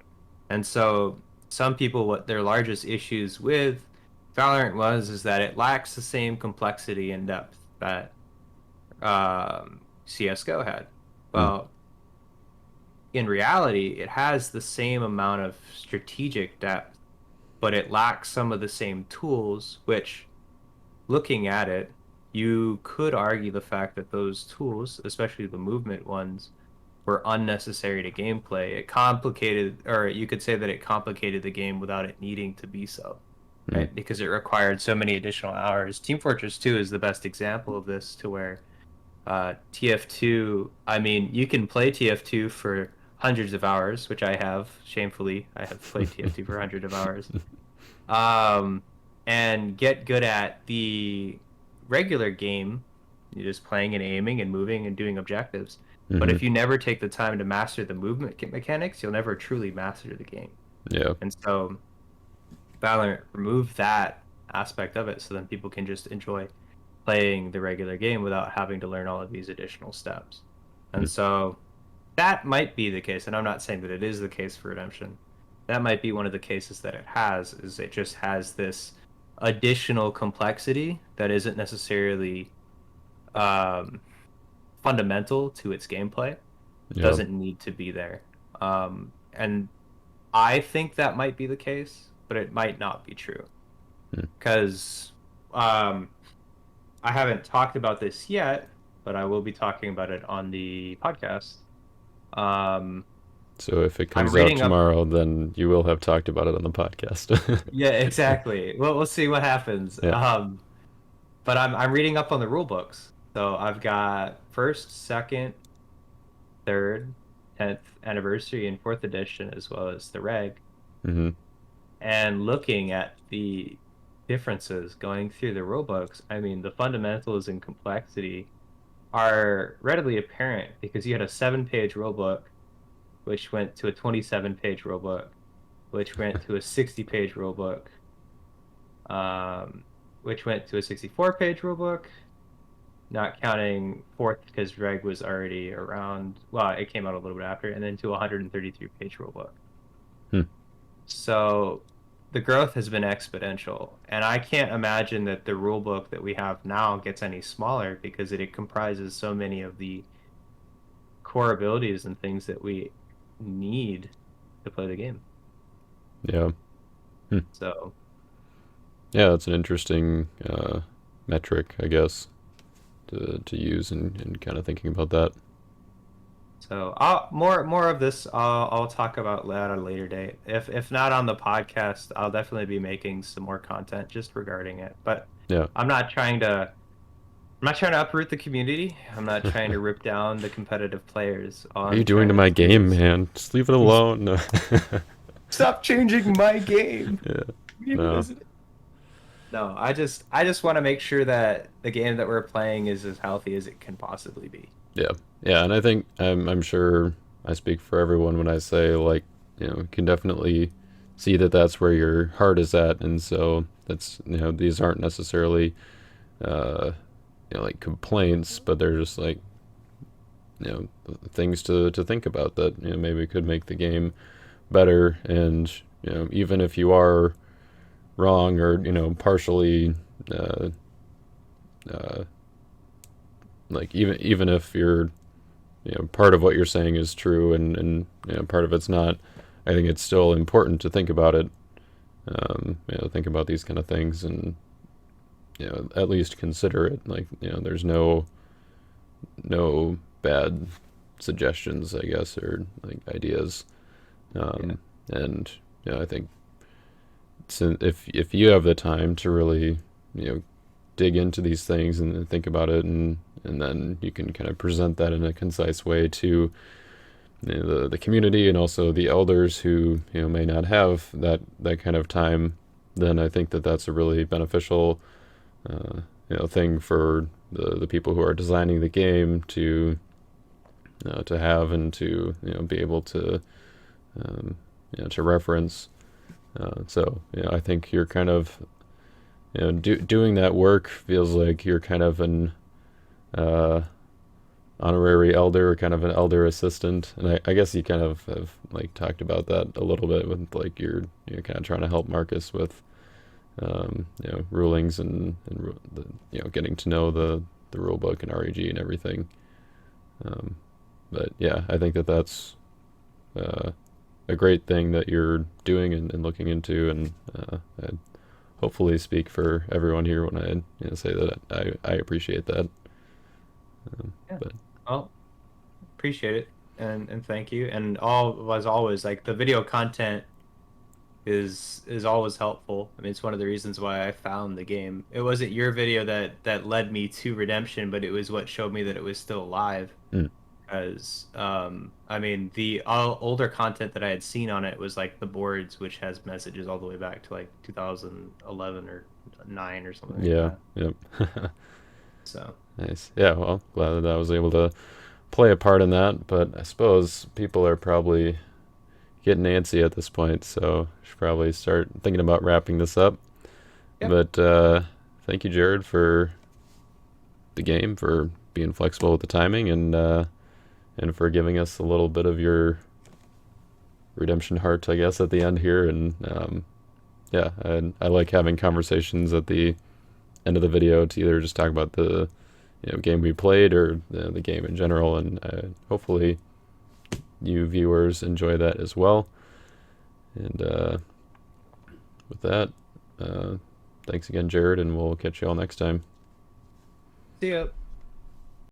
And so some people, what their largest issues with Valorant is that it lacks the same complexity and depth that CSGO had. mm, Well, in reality, it has the same amount of strategic depth, but it lacks some of the same tools, which, looking at it, you could argue the fact that those tools, especially the movement ones, were unnecessary to gameplay. It complicated, or you could say that it complicated the game without it needing to be so, mm, right? Because it required so many additional hours. Team Fortress 2 is the best example of this, to where TF2, I mean, you can play TF2 for hundreds of hours, which I have, shamefully. I have played TF2 for hundreds of hours. Um, and get good at the regular game. You're just playing and aiming and moving and doing objectives. But mhm, if you never take the time to master the movement mechanics, you'll never truly master the game. yeah. And so Valorant removed that aspect of it so then people can just enjoy playing the regular game without having to learn all of these additional steps. And Mm, so that might be the case, and I'm not saying that it is the case for Redemption. That might be one of the cases that it has, is it just has this additional complexity that isn't necessarily um, fundamental to its gameplay, yeah. doesn't need to be there. And I think that might be the case, but it might not be true. Mm. Because um, I haven't talked about this yet, but I will be talking about it on the podcast. Um, So if it I'm comes out reading up. tomorrow, then you will have talked about it on the podcast. Yeah, exactly. Well, we'll see what happens. Yeah. But I'm reading up on the rule books. So I've got first, second, third, 10th anniversary, and fourth edition, as well as the reg. Hmm. And looking at the differences going through the rule books, I mean, the fundamentals and complexity are readily apparent because you had a 7-page rulebook, which went to a 27-page rulebook, which went to a 60-page rulebook. which went to a 64-page rulebook, not counting fourth because Reg was already around. Well, it came out a little bit after, and then to a 133-page rulebook. Hmm. So the growth has been exponential, and I can't imagine that the rulebook that we have now gets any smaller because it comprises so many of the core abilities and things that we need to play the game. Yeah. So Yeah, that's an interesting metric, I guess, to use and kind of thinking about that. So more of this I'll talk about at a later date. If not on the podcast, I'll definitely be making some more content just regarding it. But Yeah. I'm not trying to uproot the community. I'm not trying to rip down the competitive players. All What are you I'm doing to trying my to do game, is man? Just leave it alone. No. stop changing my game. Yeah. Game No. isn't- No, I just want to make sure that the game that we're playing is as healthy as it can possibly be. Yeah. Yeah, and I think I'm sure I speak for everyone when I say like, you can definitely see that that's where your heart is at, and so that's, these aren't necessarily uh like complaints, but they're just like, things to think about that, maybe could make the game better. And even if you are wrong or partially uh, uh, like, even if you're, part of what you're saying is true, and part of it's not, I think it's still important to think about it. Think about these kind of things, and at least consider it. Like, there's no bad suggestions, I guess, or like ideas. Yeah. And I think, if you have the time to really dig into these things and think about it, and then you can kind of present that in a concise way to the community and also the elders who may not have that kind of time, then I think that that's a really beneficial thing for the people who are designing the game to have, and to be able to reference. So I think you're kind of doing that work feels like you're kind of an uh, honorary elder, or kind of an elder assistant, and I guess you kind of have like talked about that a little bit with like you're kind of trying to help Marcus with rulings, and getting to know the rule book and REG and everything. But yeah, I think that that's uh, a great thing that you're doing and looking into, and I hopefully speak for everyone here when I say that I appreciate that. Yeah. But Well, appreciate it, and thank you. And all as always, like the video content is always helpful. I mean, it's one of the reasons why I found the game. It wasn't your video that led me to Redemption, but it was what showed me that it was still alive. mm, Because I mean, the older content that I had seen on it was like the boards, which has messages all the way back to like 2011 or 9 or something like yeah, that. yep. So Nice. Yeah, well, glad that I was able to play a part in that, but I suppose people are probably getting antsy at this point, so I should probably start thinking about wrapping this up. yeah, But thank you, Jared, for the game, for being flexible with the timing, and for giving us a little bit of your redemption heart, I guess, at the end here. And yeah, I like having conversations at the end of the video to either just talk about the game we played, or the game in general, and hopefully you viewers enjoy that as well. And with that, thanks again, Jared, and we'll catch you all next time. see ya.